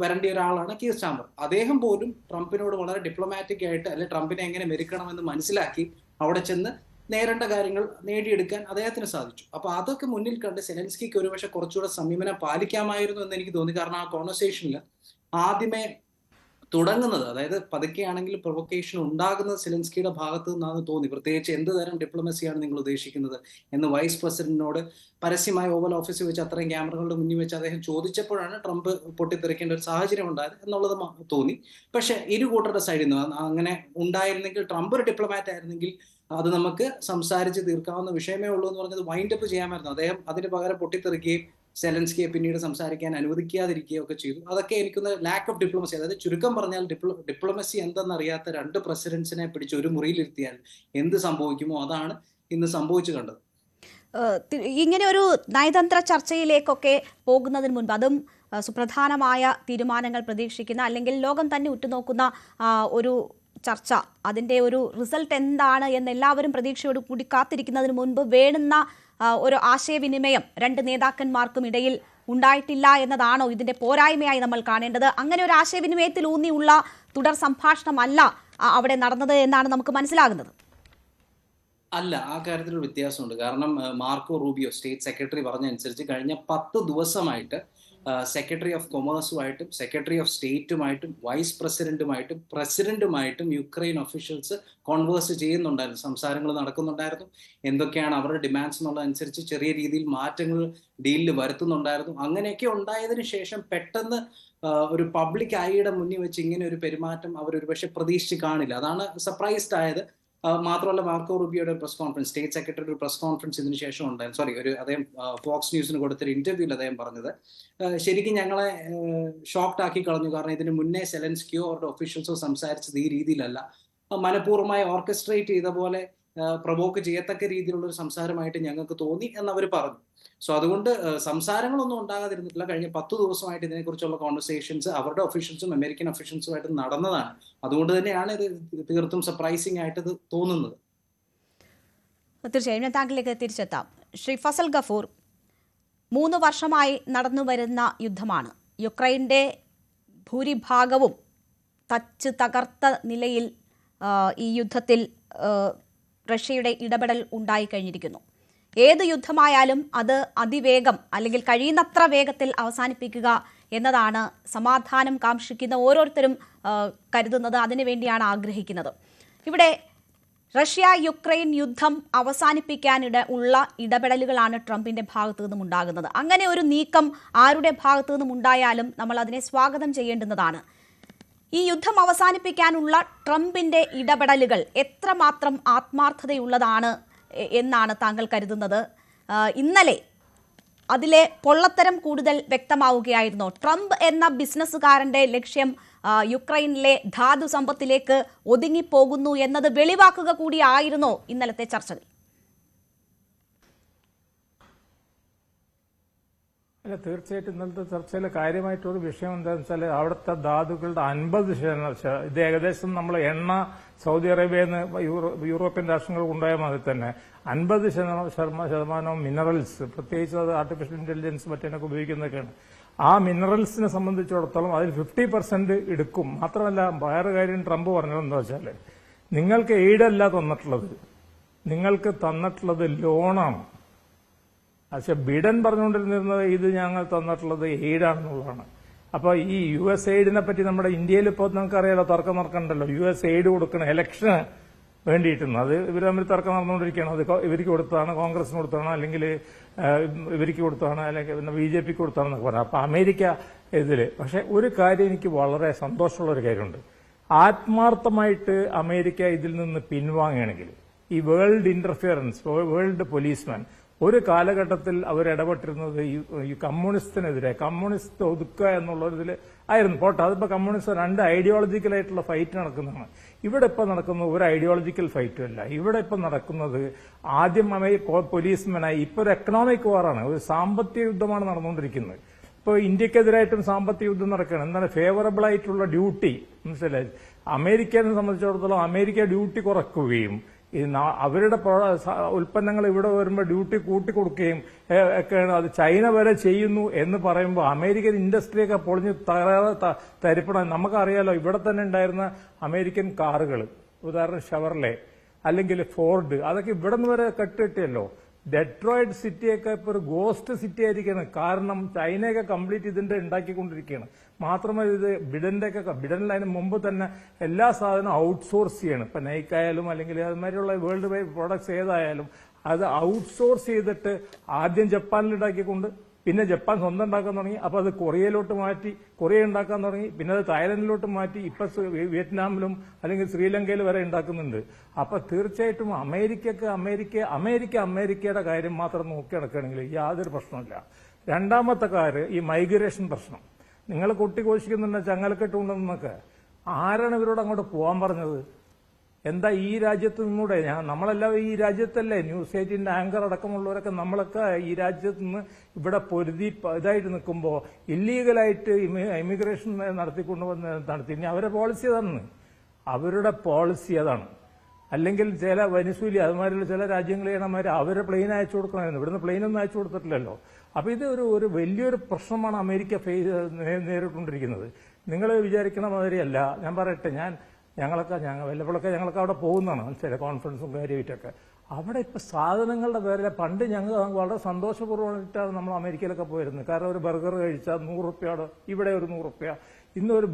C: വരേണ്ട ഒരാളാണ് കീർ സ്റ്റാമർ. അദ്ദേഹം പോലും ട്രംപിനോട് വളരെ ഡിപ്ലോമാറ്റിക് ആയിട്ട് അല്ലെ ട്രംപിനെ എങ്ങനെ മെരുക്കണമെന്ന് മനസ്സിലാക്കി അവിടെ ചെന്ന് നേരേണ്ട കാര്യങ്ങൾ നേടിയെടുക്കാൻ അദ്ദേഹത്തിന് സാധിച്ചു. അപ്പൊ അതൊക്കെ മുന്നിൽ കണ്ട് സെലൻസ്കിക്ക് ഒരുപക്ഷെ കുറച്ചുകൂടെ സമീപനം പാലിക്കാമായിരുന്നു എന്ന് എനിക്ക് തോന്നി. കാരണം ആ കോൺവെർസേഷനിൽ ആദ്യമേ തുടങ്ങുന്നത്, അതായത് പതുക്കെയാണെങ്കിൽ പ്രൊവൊക്കേഷൻ ഉണ്ടാകുന്നത് സെലൻസ്കിയുടെ ഭാഗത്തു നിന്നാണ് തോന്നി. പ്രത്യേകിച്ച് എന്ത് തരം ഡിപ്ലോമസിയാണ് നിങ്ങൾ ഉദ്ദേശിക്കുന്നത് എന്ന് വൈസ് പ്രസിഡന്റിനോട് പരസ്യമായി ഓവൽ ഓഫീസിൽ വെച്ച് അത്രയും ക്യാമറകളുടെ മുന്നിൽ വെച്ച് അദ്ദേഹം ചോദിച്ചപ്പോഴാണ് ട്രംപ് പൊട്ടിത്തെറിക്കേണ്ട ഒരു സാഹചര്യം ഉണ്ടായത് എന്നുള്ളത് തോന്നി. പക്ഷെ ഇരു കൂട്ടരുടെ സൈഡിൽ നിന്ന് അങ്ങനെ ഉണ്ടായിരുന്നെങ്കിൽ, ട്രംപ് ഒരു ഡിപ്ലോമാറ്റ് ആയിരുന്നെങ്കിൽ അത് നമുക്ക് സംസാരിച്ച് തീർക്കാവുന്ന വിഷയമേ ഉള്ളൂ എന്ന് പറഞ്ഞത് വൈൻഡപ്പ് ചെയ്യാമായിരുന്നു. അദ്ദേഹം അതിന് പകരം പൊട്ടിത്തെറിക്കുകയും സെലൻസ്കിയെ പിന്നീട് സംസാരിക്കാൻ അനുവദിക്കാതിരിക്കുകയോ ഒക്കെ ചെയ്തു. അതൊക്കെ എനിക്കൊന്ന് ലാക്ക് ഓഫ് ഡിപ്ലോമസി. അതായത് ചുരുക്കം പറഞ്ഞാൽ ഡിപ്ലോമസി എന്തെന്നറിയാത്ത 2 പ്രസിഡന്റ്സിനെ പിടിച്ച് ഒരു മുറിയിലിരുത്തിയാൽ എന്ത് സംഭവിക്കുമോ അതാണ് ഇന്ന് സംഭവിച്ചു കണ്ടത്.
D: ഇങ്ങനെ ഒരു നയതന്ത്ര ചർച്ചയിലേക്കൊക്കെ പോകുന്നതിന് മുൻപ്, അതും സുപ്രധാനമായ തീരുമാനങ്ങൾ പ്രതീക്ഷിക്കുന്ന അല്ലെങ്കിൽ ലോകം തന്നെ ഉറ്റുനോക്കുന്ന ഒരു ചർച്ച, അതിൻ്റെ ഒരു റിസൾട്ട് എന്താണ് എന്ന് എല്ലാവരും പ്രതീക്ഷയോട് കൂടി കാത്തിരിക്കുന്നതിന് മുൻപ് വേണ്ടുന്ന ഒരു ആശയവിനിമയം രണ്ട് നേതാക്കന്മാർക്കും ഇടയിൽ ഉണ്ടായിട്ടില്ല എന്നതാണോ ഇതിന്റെ പോരായ്മയായി നമ്മൾ കാണേണ്ടത്? അങ്ങനെ ഒരു ആശയവിനിമയത്തിൽ ഊന്നിയുള്ള തുടർ സംഭാഷണമല്ല അവിടെ നടന്നത് എന്നാണ് നമുക്ക് മനസ്സിലാകുന്നത്.
C: അല്ല, ആ കാര്യത്തിൽ ഒരു വ്യത്യാസമുണ്ട്. കാരണം മാർക്കോ റൂബിയോ സ്റ്റേറ്റ് സെക്രട്ടറി പറഞ്ഞതനുസരിച്ച് കഴിഞ്ഞ 10 ദിവസമായിട്ട് സെക്രട്ടറി ഓഫ് കൊമേഴ്സുമായിട്ടും സെക്രട്ടറി ഓഫ് സ്റ്റേറ്റുമായിട്ടും വൈസ് പ്രസിഡന്റുമായിട്ടും പ്രസിഡന്റുമായിട്ടും യുക്രൈൻ ഒഫീഷ്യൽസ് കോൺവേഴ്സ് ചെയ്യുന്നുണ്ടായിരുന്നു, സംസാരങ്ങൾ നടക്കുന്നുണ്ടായിരുന്നു. എന്തൊക്കെയാണ് അവരുടെ ഡിമാൻഡ്സ് എന്നുള്ളതനുസരിച്ച് ചെറിയ രീതിയിൽ മാറ്റങ്ങൾ ഡീലിൽ വരുത്തുന്നുണ്ടായിരുന്നു. അങ്ങനെയൊക്കെ ഉണ്ടായതിനു ശേഷം പെട്ടെന്ന് ഒരു പബ്ലിക് ഐയുടെ മുന്നിൽ വെച്ച് ഇങ്ങനെ ഒരു പെരുമാറ്റം അവർ ഒരുപക്ഷെ പ്രതീക്ഷിച്ച് കാണില്ല. അതാണ് സർപ്രൈസ്ഡ് ആയത്. മാത്രമല്ല മാർക്കോ റൂബിയോയുടെ പ്രസ് കോൺഫറൻസ്, സ്റ്റേറ്റ് സെക്രട്ടറി ഒരു പ്രസ് കോൺഫറൻസ് ഇതിനു ശേഷം ഉണ്ടായിരുന്നു. അദ്ദേഹം ഫോക്സ് ന്യൂസിന് കൊടുത്തൊരു ഇന്റർവ്യൂവിൽ അദ്ദേഹം പറഞ്ഞത് ശരിക്കും ഞങ്ങളെ ഷോക്ക്ഡ് ആക്കി കളഞ്ഞു. കാരണം ഇതിന് മുന്നേ സെലൻസ്കിയോ അവരുടെ ഒഫീഷ്യൽസോ സംസാരിച്ചത് ഈ രീതിയിലല്ല, മനഃപൂർവ്വമായി ഓർക്കസ്ട്രേറ്റ് ചെയ്ത പോലെ പ്രൊവോക്ക് ചെയ്യത്തക്ക രീതിയിലുള്ള ഒരു സംസാരമായിട്ട് ഞങ്ങൾക്ക് തോന്നി എന്നവർ പറഞ്ഞു. സോ അതുകൊണ്ട് സംസാരങ്ങളൊന്നും ഉണ്ടാകാതിരുന്നിട്ടില്ല. കഴിഞ്ഞ 10 ദിവസമായിട്ട് ഇതിനെക്കുറിച്ചുള്ള കോൺവെർസേഷൻസ് അവരുടെ ഒഫീഷ്യൽസും അമേരിക്കൻ ഒഫീഷ്യൽസുമായിട്ട് നടന്നതാണ്. അതുകൊണ്ട് തന്നെയാണ് ഇത് തീർത്തും സർപ്രൈസിംഗ് ആയിട്ട് ഇത് തോന്നുന്നത്.
D: തീർച്ചയായും താങ്കളിലേക്ക് തിരിച്ചെത്താം. ശ്രീ ഫസൽ ഗഫൂർ, 3 വർഷമായി നടന്നു വരുന്ന യുദ്ധമാണ്. യുക്രൈൻ്റെ ഭൂരിഭാഗവും തച്ച് തകർത്ത നിലയിൽ ഈ യുദ്ധത്തിൽ റഷ്യയുടെ ഇടപെടൽ ഉണ്ടായിക്കഴിഞ്ഞിരിക്കുന്നു. ഏത് യുദ്ധമായാലും അത് അതിവേഗം അല്ലെങ്കിൽ കഴിയുന്നത്ര വേഗത്തിൽ അവസാനിപ്പിക്കുക എന്നതാണ് സമാധാനം കാക്ഷിക്കുന്ന ഓരോരുത്തരും കരുതുന്നത്, അതിനുവേണ്ടിയാണ് ആഗ്രഹിക്കുന്നത്. ഇവിടെ റഷ്യ യുക്രൈൻ യുദ്ധം അവസാനിപ്പിക്കാനിട ഉള്ള ഇടപെടലുകളാണ് ട്രംപിന്റെ ഭാഗത്തു നിന്നും ഉണ്ടാകുന്നത്. അങ്ങനെ ഒരു നീക്കം ആരുടെ ഭാഗത്തു നിന്നും ഉണ്ടായാലും നമ്മൾ അതിനെ സ്വാഗതം ചെയ്യേണ്ടുന്നതാണ്. ഈ യുദ്ധം അവസാനിപ്പിക്കാനുള്ള ട്രംപിന്റെ ഇടപെടലുകൾ എത്രമാത്രം ആത്മാർത്ഥതയുള്ളതാണ് എന്നാണ് താങ്കൾ കരുതുന്നത്? ഇന്നലെ അതിലെ പൊള്ളത്തരം കൂടുതൽ വ്യക്തമാവുകയായിരുന്നോ? ട്രംപ് എന്ന ബിസിനസ്സുകാരന്റെ ലക്ഷ്യം യുക്രൈനിലെ ധാതു സമ്പത്തിലേക്ക് ഒതുങ്ങിപ്പോകുന്നു എന്നത് വെളിവാക്കുക കൂടിയായിരുന്നോ ഇന്നലത്തെ ചർച്ചകൾ?
E: അല്ല, തീർച്ചയായിട്ടും ഇന്നലത്തെ ചർച്ചയിലെ കാര്യമായിട്ടൊരു വിഷയം എന്താണെന്ന് വെച്ചാൽ അവിടുത്തെ ധാതുക്കളുടെ 50%, ഇത് ഏകദേശം നമ്മൾ എണ്ണ സൗദി അറേബ്യയിൽ നിന്ന് യൂറോപ്യൻ രാഷ്ട്രങ്ങൾ ഉണ്ടായ മാതിരി തന്നെ 50% മിനറൽസ്, പ്രത്യേകിച്ച് അത് ആർട്ടിഫിഷ്യൽ ഇന്റലിജൻസ് മറ്റേനൊക്കെ ഉപയോഗിക്കുന്നതൊക്കെയാണ്. ആ മിനറൽസിനെ സംബന്ധിച്ചിടത്തോളം അതിൽ 50% എടുക്കും. മാത്രമല്ല വേറെ കാര്യം ട്രംപ് പറഞ്ഞതെന്താ വെച്ചാൽ, നിങ്ങൾക്ക് എയ്ഡല്ല തന്നിട്ടുള്ളത്, നിങ്ങൾക്ക് തന്നിട്ടുള്ളത് ലോണാണ്. പക്ഷെ ബിഡൻ പറഞ്ഞുകൊണ്ടിരുന്നത് ഇത് ഞങ്ങൾ തന്നിട്ടുള്ളത് എയ്ഡാണെന്നുള്ളതാണ്. അപ്പോൾ ഈ US എയ്ഡിനെ പറ്റി നമ്മുടെ ഇന്ത്യയിൽ ഇപ്പോൾ നമുക്കറിയാലോ, തർക്കം നടക്കണ്ടല്ലോ. US എയ്ഡ് കൊടുക്കണം ഇലക്ഷന് വേണ്ടിയിട്ടുണ്ട്. അത് ഇവർ തമ്മിൽ തർക്കം നടന്നുകൊണ്ടിരിക്കുകയാണ്. അത് ഇവർക്ക് കൊടുത്താണ്, കോൺഗ്രസിന് കൊടുത്താണ്, അല്ലെങ്കിൽ ഇവർക്ക് കൊടുത്താണ്, അല്ലെങ്കിൽ BJPക്ക് കൊടുത്താണെന്നൊക്കെ പറഞ്ഞു. അപ്പോൾ അമേരിക്ക ഇതില്. പക്ഷെ ഒരു കാര്യം എനിക്ക് വളരെ സന്തോഷമുള്ള ഒരു കാര്യമുണ്ട്. ആത്മാർത്ഥമായിട്ട് അമേരിക്ക ഇതിൽ നിന്ന് പിൻവാങ്ങുകയാണെങ്കിൽ ഈ വേൾഡ് ഇന്റർഫിയറൻസ്, വേൾഡ് പോലീസ്മാൻ ഒരു കാലഘട്ടത്തിൽ അവർ ഇടപെട്ടിരുന്നത് ഈ കമ്മ്യൂണിസ്റ്റിനെതിരെ, കമ്മ്യൂണിസ്റ്റ് ഒതുക്കുക എന്നുള്ളതിൽ ആയിരുന്നു. പോട്ടെ, അതിപ്പോൾ കമ്മ്യൂണിസ്റ്റ് 2 ഐഡിയോളജിക്കലായിട്ടുള്ള ഫൈറ്റ് നടക്കുന്നതാണ്. ഇവിടെ ഇപ്പം നടക്കുന്നത് ഒരു ഐഡിയോളജിക്കൽ ഫൈറ്റും അല്ല. ഇവിടെ ഇപ്പം നടക്കുന്നത് ആദ്യം പോലീസ്മാനായി, ഇപ്പോൾ ഒരു എക്കണോമിക് വാറാണ്, ഒരു സാമ്പത്തിക യുദ്ധമാണ് നടന്നുകൊണ്ടിരിക്കുന്നത്. ഇപ്പോൾ ഇന്ത്യക്കെതിരായിട്ടും സാമ്പത്തിക യുദ്ധം നടക്കുകയാണ്. എന്താണ് ഫേവറബിൾ ആയിട്ടുള്ള ഡ്യൂട്ടി, മനസ്സിലായി? അമേരിക്കയെ സംബന്ധിച്ചിടത്തോളം അമേരിക്ക ഡ്യൂട്ടി കുറക്കുകയും അവരുടെ ഉൽപ്പന്നങ്ങൾ ഇവിടെ വരുമ്പോൾ ഡ്യൂട്ടി കൂട്ടിക്കൊടുക്കുകയും ഒക്കെയാണ്. അത് ചൈന വരെ ചെയ്യുന്നു എന്ന് പറയുമ്പോൾ അമേരിക്കൻ ഇൻഡസ്ട്രിയൊക്കെ പൊളിഞ്ഞ് തരിപ്പണം. നമുക്കറിയാലോ, ഇവിടെ തന്നെ ഉണ്ടായിരുന്ന അമേരിക്കൻ കാറുകൾ, ഉദാഹരണം ഷെവർലെ അല്ലെങ്കിൽ ഫോർഡ്, അതൊക്കെ ഇവിടെ നിന്ന് വരെ കെട്ടിയല്ലോ. ഡെട്രോയിഡ് സിറ്റിയൊക്കെ ഇപ്പോൾ ഒരു ഗോസ്റ്റ് സിറ്റി ആയിരിക്കുകയാണ്. കാരണം ചൈനയൊക്കെ കംപ്ലീറ്റ് ഇതിന്റെ ഉണ്ടാക്കിക്കൊണ്ടിരിക്കുകയാണ്. മാത്രമല്ല ഇത് ബിഡനിൽ അതിന് മുമ്പ് തന്നെ എല്ലാ സാധനവും ഔട്ട്സോഴ്സ് ചെയ്യണം. ഇപ്പൊ നൈക്കായാലും അല്ലെങ്കിൽ അതുമാതിരിയുള്ള വേൾഡ് വൈഡ് പ്രോഡക്ട്സ് ഏതായാലും അത് ഔട്ട്സോഴ്സ് ചെയ്തിട്ട് ആദ്യം ജപ്പാനിൽ ഉണ്ടാക്കിക്കൊണ്ട് പിന്നെ ജപ്പാൻ സ്വന്തം ഉണ്ടാക്കാൻ തുടങ്ങി. അപ്പോൾ അത് കൊറിയയിലോട്ട് മാറ്റി, കൊറിയ ഉണ്ടാക്കാൻ തുടങ്ങി. പിന്നെ അത് തായ്ലൻഡിലോട്ട് മാറ്റി. ഇപ്പൊ വിയറ്റ്നാമിലും അല്ലെങ്കിൽ ശ്രീലങ്കയിൽ വരെ ഉണ്ടാക്കുന്നുണ്ട്. അപ്പൊ തീർച്ചയായിട്ടും അമേരിക്കയുടെ കാര്യം മാത്രം നോക്കി നടക്കുകയാണെങ്കിൽ യാതൊരു പ്രശ്നമില്ല. രണ്ടാമത്തെ കാര്യം ഈ മൈഗ്രേഷൻ പ്രശ്നം. നിങ്ങൾ കൊട്ടിഘോഷിക്കുന്നുണ്ട് ചങ്ങലക്കെട്ടുണ്ടെന്നൊക്കെ. ആരാണ് ഇവരോട് അങ്ങോട്ട് പോകാൻ പറഞ്ഞത്? എന്താ ഈ രാജ്യത്ത് നിന്നൂടെ? നമ്മളെല്ലാം ഈ രാജ്യത്തല്ലേ, ന്യൂസ് 8 ആങ്കർ അടക്കമുള്ളവരൊക്കെ നമ്മളൊക്കെ ഈ രാജ്യത്ത് നിന്ന് ഇവിടെ പൊരുതി ഇതായിട്ട് നിൽക്കുമ്പോൾ ഇല്ലീഗലായിട്ട് ഇമിഗ്രേഷൻ നടത്തിക്കൊണ്ടുവന്ന് നടത്തി. ഇനി അവരെ പോളിസി തന്നെ അവരുടെ പോളിസി അതാണ്. അല്ലെങ്കിൽ ചില വെനിസ്വേല അതുമാതിരിയുള്ള ചില രാജ്യങ്ങൾ ചെയ്യണമാര് അവരെ പ്ലെയിൻ അയച്ചു കൊടുക്കണമായിരുന്നു. ഇവിടുന്ന് പ്ലെയിനൊന്നും അയച്ചു കൊടുത്തിട്ടില്ലല്ലോ. അപ്പൊ ഇത് ഒരു വലിയൊരു പ്രശ്നമാണ് അമേരിക്ക നേരിട്ടുകൊണ്ടിരിക്കുന്നത്. നിങ്ങൾ വിചാരിക്കണ മാതിരിയല്ല. ഞാൻ പറയട്ടെ, വല്ലപ്പോഴൊക്കെ ഞങ്ങളൊക്കെ അവിടെ പോകുന്നതാണ് ചില കോൺഫറൻസും കാര്യമായിട്ടൊക്കെ. അവിടെ ഇപ്പൊ സാധനങ്ങളുടെ പേരിൽ പണ്ട് ഞങ്ങൾ വളരെ സന്തോഷപൂർവ്വമായിട്ടാണ് നമ്മൾ അമേരിക്കയിലൊക്കെ പോയിരുന്നത്. കാരണം ഒരു ബർഗർ കഴിച്ചാൽ 100 റുപ്യയുടെ ഇവിടെ ഒരു 100 റുപ്യ. ഇന്നൊരു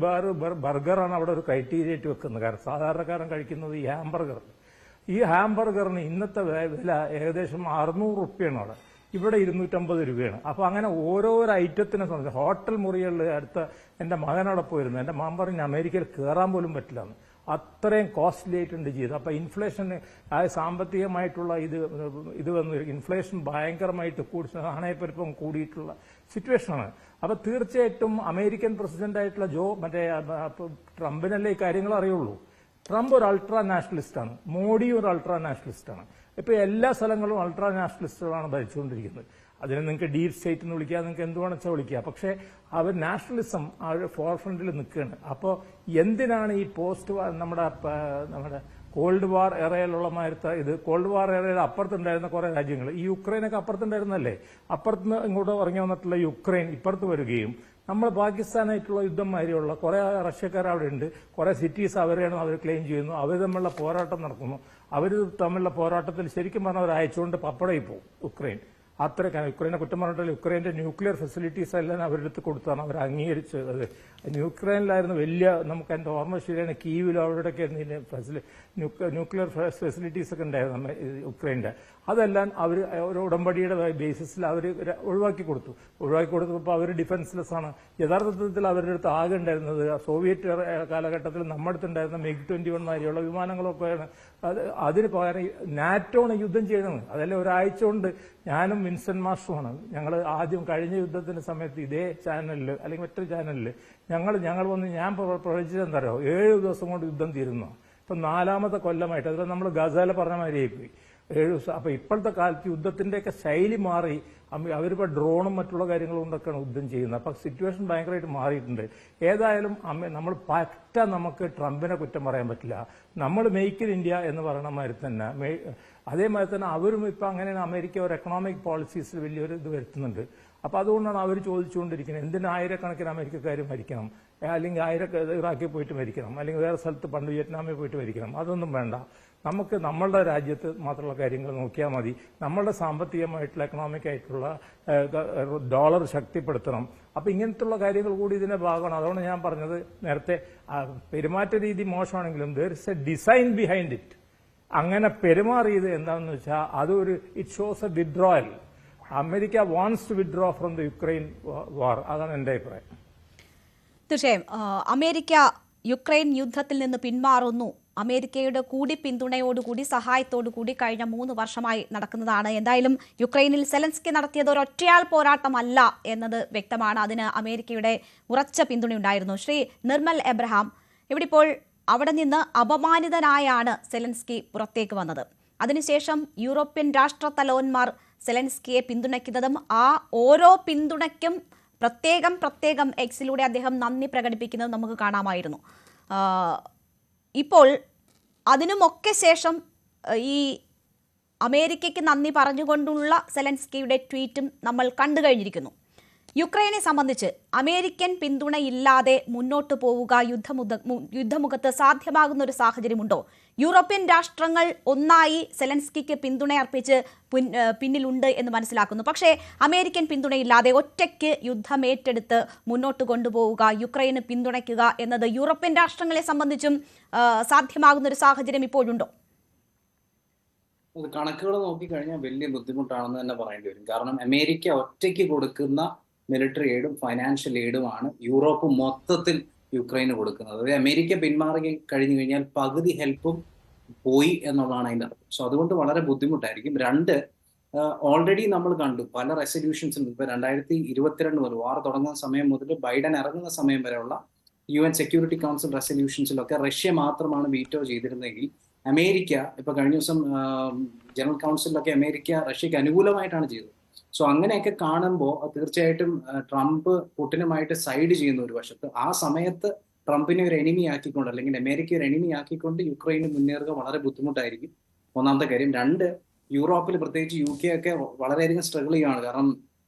E: ബർഗറാണ് അവിടെ ഒരു ക്രൈറ്റീരിയ ആയിട്ട് വെക്കുന്നത്. കാരണം സാധാരണക്കാരൻ കഴിക്കുന്നത് ഈ ഹാംബർഗർ. ഈ ഹാംബർഗറിന് ഇന്നത്തെ വില ഏകദേശം 600 റുപ്യാണ് അവിടെ. ഇവിടെ 250 രൂപയാണ്. അപ്പൊ അങ്ങനെ ഓരോരോ ഐറ്റത്തിനെ സംബന്ധിച്ച് ഹോട്ടൽ മുറികളിൽ അടുത്ത എന്റെ മകനവിടെ പോയിരുന്നു. എന്റെ മകൻ പറഞ്ഞ് അമേരിക്കയിൽ കയറാൻ പോലും പറ്റില്ലെന്ന്. അത്രയും കോസ്റ്റ്ലി ആയിട്ടുണ്ട് ചെയ്ത്. അപ്പൊ ഇൻഫ്ലേഷൻ സാമ്പത്തികമായിട്ടുള്ള ഇത് വന്നു. ഇൻഫ്ലേഷൻ ഭയങ്കരമായിട്ട് നാണയപ്പെരുപ്പം കൂടിയിട്ടുള്ള സിറ്റുവേഷനാണ്. അപ്പൊ തീർച്ചയായിട്ടും അമേരിക്കൻ പ്രസിഡന്റ് ആയിട്ടുള്ള ട്രംപിനല്ലേ ഈ കാര്യങ്ങൾ അറിയുള്ളൂ. ട്രംപ് ഒരു അൾട്രാ നാഷണലിസ്റ്റാണ്, മോഡി ഒരു അൾട്രാ നാഷണലിസ്റ്റാണ്. ഇപ്പൊ എല്ലാ സ്ഥലങ്ങളും അൾട്രാ നാഷണലിസ്റ്റുകളാണ് ഭരിച്ചുകൊണ്ടിരിക്കുന്നത്. അതിനെ നിങ്ങൾക്ക് ഡീപ് സ്റ്റേറ്റ് എന്ന് വിളിക്കുക, നിങ്ങൾക്ക് എന്തുവേണം വെച്ചാൽ വിളിക്കുക. പക്ഷേ അവർ നാഷണലിസം ആ ഫോർ ഫ്രണ്ടിൽ നിൽക്കുകയാണ്. അപ്പോൾ എന്തിനാണ് ഈ നമ്മുടെ കോൾഡ് വാർ എറയിലുള്ള മാരത്തെ ഇത് കോൾഡ് വാർ എറയിൽ അപ്പുറത്തുണ്ടായിരുന്ന കുറെ രാജ്യങ്ങൾ, ഈ യുക്രൈനൊക്കെ അപ്പുറത്തുണ്ടായിരുന്നല്ലേ, അപ്പുറത്തുനിന്ന് ഇങ്ങോട്ട് ഇറങ്ങി വന്നിട്ടുള്ള യുക്രൈൻ ഇപ്പുറത്ത് വരികയും നമ്മൾ പാകിസ്ഥാനായിട്ടുള്ള യുദ്ധം മാതിരിയുള്ള കുറെ റഷ്യക്കാർ അവിടെ ഉണ്ട്, കുറെ സിറ്റീസ് അവരെയാണ് അവർ ക്ലെയിം ചെയ്യുന്നു, അവർ തമ്മിലുള്ള പോരാട്ടം നടക്കുന്നു. അവർ തമ്മിലുള്ള പോരാട്ടത്തിൽ ശരിക്കും പറഞ്ഞാൽ അവർ അയച്ചുകൊണ്ട് പപ്പടയിൽ പോകും യുക്രൈൻ. അത്രയ്ക്കാണ് യുക്രൈനെ കുറ്റം പറഞ്ഞിട്ടുള്ള യുക്രൈന്റെ ന്യൂക്ലിയർ ഫെസിലിറ്റീസ് എല്ലാം അവരുടെ അടുത്ത് കൊടുത്താണ് അവർ അംഗീകരിച്ചത്. യുക്രൈനിലായിരുന്നു വലിയ, നമുക്ക് എന്റെ ഓർമ്മ ശരിയാണ്, കീവിലോ അവിടെയൊക്കെ ന്യൂക്ലിയർ ഫെസിലിറ്റീസ് ഒക്കെ ഉണ്ടായിരുന്നു യുക്രൈന്റെ. അതെല്ലാം അവർ ഒരു ഉടമ്പടിയുടെ ബേസിസിൽ അവർ ഒഴിവാക്കി കൊടുത്തപ്പോൾ അവർ ഡിഫൻസ്ലെസ് ആണ്. യഥാർത്ഥത്തിൽ അവരുടെ അടുത്ത് ആകെ ഉണ്ടായിരുന്നത് സോവിയറ്റ് കാലഘട്ടത്തിൽ നമ്മുടെ അടുത്തുണ്ടായിരുന്ന MiG-21 മാതിരിയുള്ള വിമാനങ്ങളൊക്കെയാണ്. അതിന് പകരം നാറ്റോണ് യുദ്ധം ചെയ്യണത്. അതല്ലേ ഒരാഴ്ച കൊണ്ട് ഞാനും വിൻസെന്റ് മാസ്റ്ററുമാണ് ഞങ്ങൾ ആദ്യം കഴിഞ്ഞ യുദ്ധത്തിന്റെ സമയത്ത് ഇതേ ചാനലിൽ അല്ലെങ്കിൽ മറ്റൊരു ചാനലിൽ ഞങ്ങൾ വന്ന് ഞാൻ പ്രവചിച്ചത് എന്താ പറയുക, 7 ദിവസം കൊണ്ട് യുദ്ധം തീരുന്നു. ഇപ്പൊ 4ാമത്തെ കൊല്ലമായിട്ട് അതിൽ നമ്മൾ ഗസാല പറഞ്ഞ മാതിരിയായിപ്പോയി 7 ദിവസം. അപ്പൊ ഇപ്പോഴത്തെ കാലത്ത് യുദ്ധത്തിന്റെയൊക്കെ ശൈലി മാറി. അവരിപ്പോ ഡ്രോണും മറ്റുള്ള കാര്യങ്ങളും കൊണ്ടൊക്കെയാണ് യുദ്ധം ചെയ്യുന്നത്. അപ്പൊ സിറ്റുവേഷൻ ഭയങ്കരമായിട്ട് മാറിയിട്ടുണ്ട്. ഏതായാലും നമുക്ക് ട്രംപിനെ കുറ്റം പറയാൻ പറ്റില്ല. നമ്മൾ മെയ്ക്ക് ഇൻ ഇന്ത്യ എന്ന് പറയുന്ന മാതിരി തന്നെ അതേമാതിരി തന്നെ അവരും ഇപ്പൊ അങ്ങനെയാണ്. അമേരിക്ക ഒരു എക്കണോമിക് പോളിസീസിൽ വലിയൊരു ഇത് വരുത്തുന്നുണ്ട്. അപ്പൊ അതുകൊണ്ടാണ് അവർ ചോദിച്ചുകൊണ്ടിരിക്കുന്നത്, എന്തിന് ആയിരക്കണക്കിന് അമേരിക്കക്കാർ മരിക്കണം, അല്ലെങ്കിൽ ഇറാഖിൽ പോയിട്ട് മരിക്കണം, അല്ലെങ്കിൽ വേറെ സ്ഥലത്ത് പണ്ട് വിയറ്റ്നാമിൽ പോയിട്ട് മരിക്കണം. അതൊന്നും വേണ്ട. നമുക്ക് നമ്മളുടെ രാജ്യത്ത് മാത്രമുള്ള കാര്യങ്ങൾ നോക്കിയാൽ മതി. നമ്മളുടെ സാമ്പത്തികമായിട്ടുള്ള എക്കണോമിക് ആയിട്ടുള്ള ഡോളർ ശക്തിപ്പെടുത്തണം. അപ്പൊ ഇങ്ങനത്തുള്ള കാര്യങ്ങൾ കൂടി ഇതിന്റെ ഭാഗമാണ്. അതുകൊണ്ട് ഞാൻ പറഞ്ഞത് നേരത്തെ, പെരുമാറ്റ രീതി മോശമാണെങ്കിലും there is a design behind it. അങ്ങനെ പെരുമാറിയത് എന്താണെന്ന് വെച്ചാൽ അതൊരു it shows a withdrawal. America wants to withdraw from the Ukraine war. അതാണ് എന്റെ അഭിപ്രായം.
D: തീർച്ചയായും അമേരിക്ക യുക്രൈൻ യുദ്ധത്തിൽ നിന്ന് പിന്മാറുന്നു. അമേരിക്കയുടെ കൂടി പിന്തുണയോടുകൂടി സഹായത്തോടുകൂടി കഴിഞ്ഞ 3 വർഷമായി നടക്കുന്നതാണ്. എന്തായാലും യുക്രൈനിൽ സെലൻസ്കി നടത്തിയത് ഒരു ഒറ്റയാൾ പോരാട്ടമല്ല എന്നത് വ്യക്തമാണ്. അതിന് അമേരിക്കയുടെ ഉറച്ച പിന്തുണയുണ്ടായിരുന്നു. ശ്രീ നിർമ്മൽ എബ്രഹാം, ഇവിടെ ഇപ്പോൾ അവിടെ നിന്ന് അപമാനിതനായാണ് സെലൻസ്കി പുറത്തേക്ക് വന്നത്. അതിനുശേഷം യൂറോപ്യൻ രാഷ്ട്രത്തലവന്മാർ സെലൻസ്കിയെ പിന്തുണയ്ക്കുന്നതും ആ ഓരോ പിന്തുണയ്ക്കും പ്രത്യേകം എക്സിലൂടെ അദ്ദേഹം നന്ദി പ്രകടിപ്പിക്കുന്നത് നമുക്ക് കാണാമായിരുന്നു. ഇപ്പോൾ അതിനുമൊക്കെ ശേഷം ഈ അമേരിക്കയ്ക്ക് നന്ദി പറഞ്ഞുകൊണ്ടുള്ള സെലൻസ്കിയുടെ ട്വീറ്റും നമ്മൾ കണ്ടു കഴിഞ്ഞിരിക്കുന്നു. യുക്രൈനെ സംബന്ധിച്ച് അമേരിക്കൻ പിന്തുണയില്ലാതെ മുന്നോട്ട് പോവുക യുദ്ധമുഖത്ത് സാധ്യമാകുന്ന ഒരു സാഹചര്യമുണ്ടോ? യൂറോപ്യൻ രാഷ്ട്രങ്ങൾ ഒന്നായി സെലൻസ്കിക്ക് പിന്തുണയർപ്പിച്ച് പിന്നിലുണ്ട് എന്ന് മനസ്സിലാക്കുന്നു. പക്ഷേ അമേരിക്കൻ പിന്തുണയില്ലാതെ ഒറ്റയ്ക്ക് യുദ്ധമേറ്റെടുത്ത് മുന്നോട്ട് കൊണ്ടുപോവുക, യുക്രൈന് പിന്തുണയ്ക്കുക എന്നത് യൂറോപ്യൻ രാഷ്ട്രങ്ങളെ സംബന്ധിച്ചും സാധ്യമാകുന്ന ഒരു സാഹചര്യം ഇപ്പോഴുണ്ടോ?
C: കണക്കുകൾ നോക്കിക്കഴിഞ്ഞാൽ വലിയ ബുദ്ധിമുട്ടാണെന്ന് തന്നെ പറയേണ്ടി വരും. കാരണം അമേരിക്ക ഒറ്റയ്ക്ക് കൊടുക്കുന്ന മിലിറ്ററി എയ്ഡും ഫൈനാൻഷ്യൽ എയ്ഡുമാണ് യൂറോപ്പ് മൊത്തത്തിൽ യുക്രൈന് കൊടുക്കുന്നത്. അതായത് അമേരിക്ക പിന്മാറി കഴിഞ്ഞു കഴിഞ്ഞാൽ പകുതി ഹെൽപ്പും പോയി എന്നുള്ളതാണ് അതിൻ്റെ അർത്ഥം. സോ അതുകൊണ്ട് വളരെ ബുദ്ധിമുട്ടായിരിക്കും. 2, ഓൾറെഡി നമ്മൾ കണ്ടു പല റെസൊല്യൂഷൻസിലും. ഇപ്പോൾ 2022 മുതൽ വാർ തുടങ്ങുന്ന സമയം മുതൽ ബൈഡൻ ഇറങ്ങുന്ന സമയം വരെയുള്ള UN സെക്യൂരിറ്റി കൗൺസിൽ റെസൊല്യൂഷൻസിലൊക്കെ റഷ്യ മാത്രമാണ് വീറ്റോ ചെയ്തിരുന്നെങ്കിൽ അമേരിക്ക ഇപ്പോൾ കഴിഞ്ഞ ദിവസം ജനറൽ കൗൺസിലൊക്കെ അമേരിക്ക റഷ്യക്ക് അനുകൂലമായിട്ടാണ് ചെയ്തത്. സോ അങ്ങനെയൊക്കെ കാണുമ്പോൾ തീർച്ചയായിട്ടും ട്രംപ് പുടിനുമായിട്ട് സൈഡ് ചെയ്യുന്ന ഒരു വശത്ത്, ആ സമയത്ത് ട്രംപിനെ ഒരു എനിമി ആക്കിക്കൊണ്ട് അല്ലെങ്കിൽ അമേരിക്ക ഒരു എനിമി ആക്കിക്കൊണ്ട് യുക്രൈന് മുന്നേറുക വളരെ ബുദ്ധിമുട്ടായിരിക്കും. ഒന്നാമത്തെ കാര്യം. രണ്ട്, യൂറോപ്പിൽ പ്രത്യേകിച്ച് UK ഒക്കെ വളരെയധികം സ്ട്രഗിൾ ചെയ്യുകയാണ്. കാരണം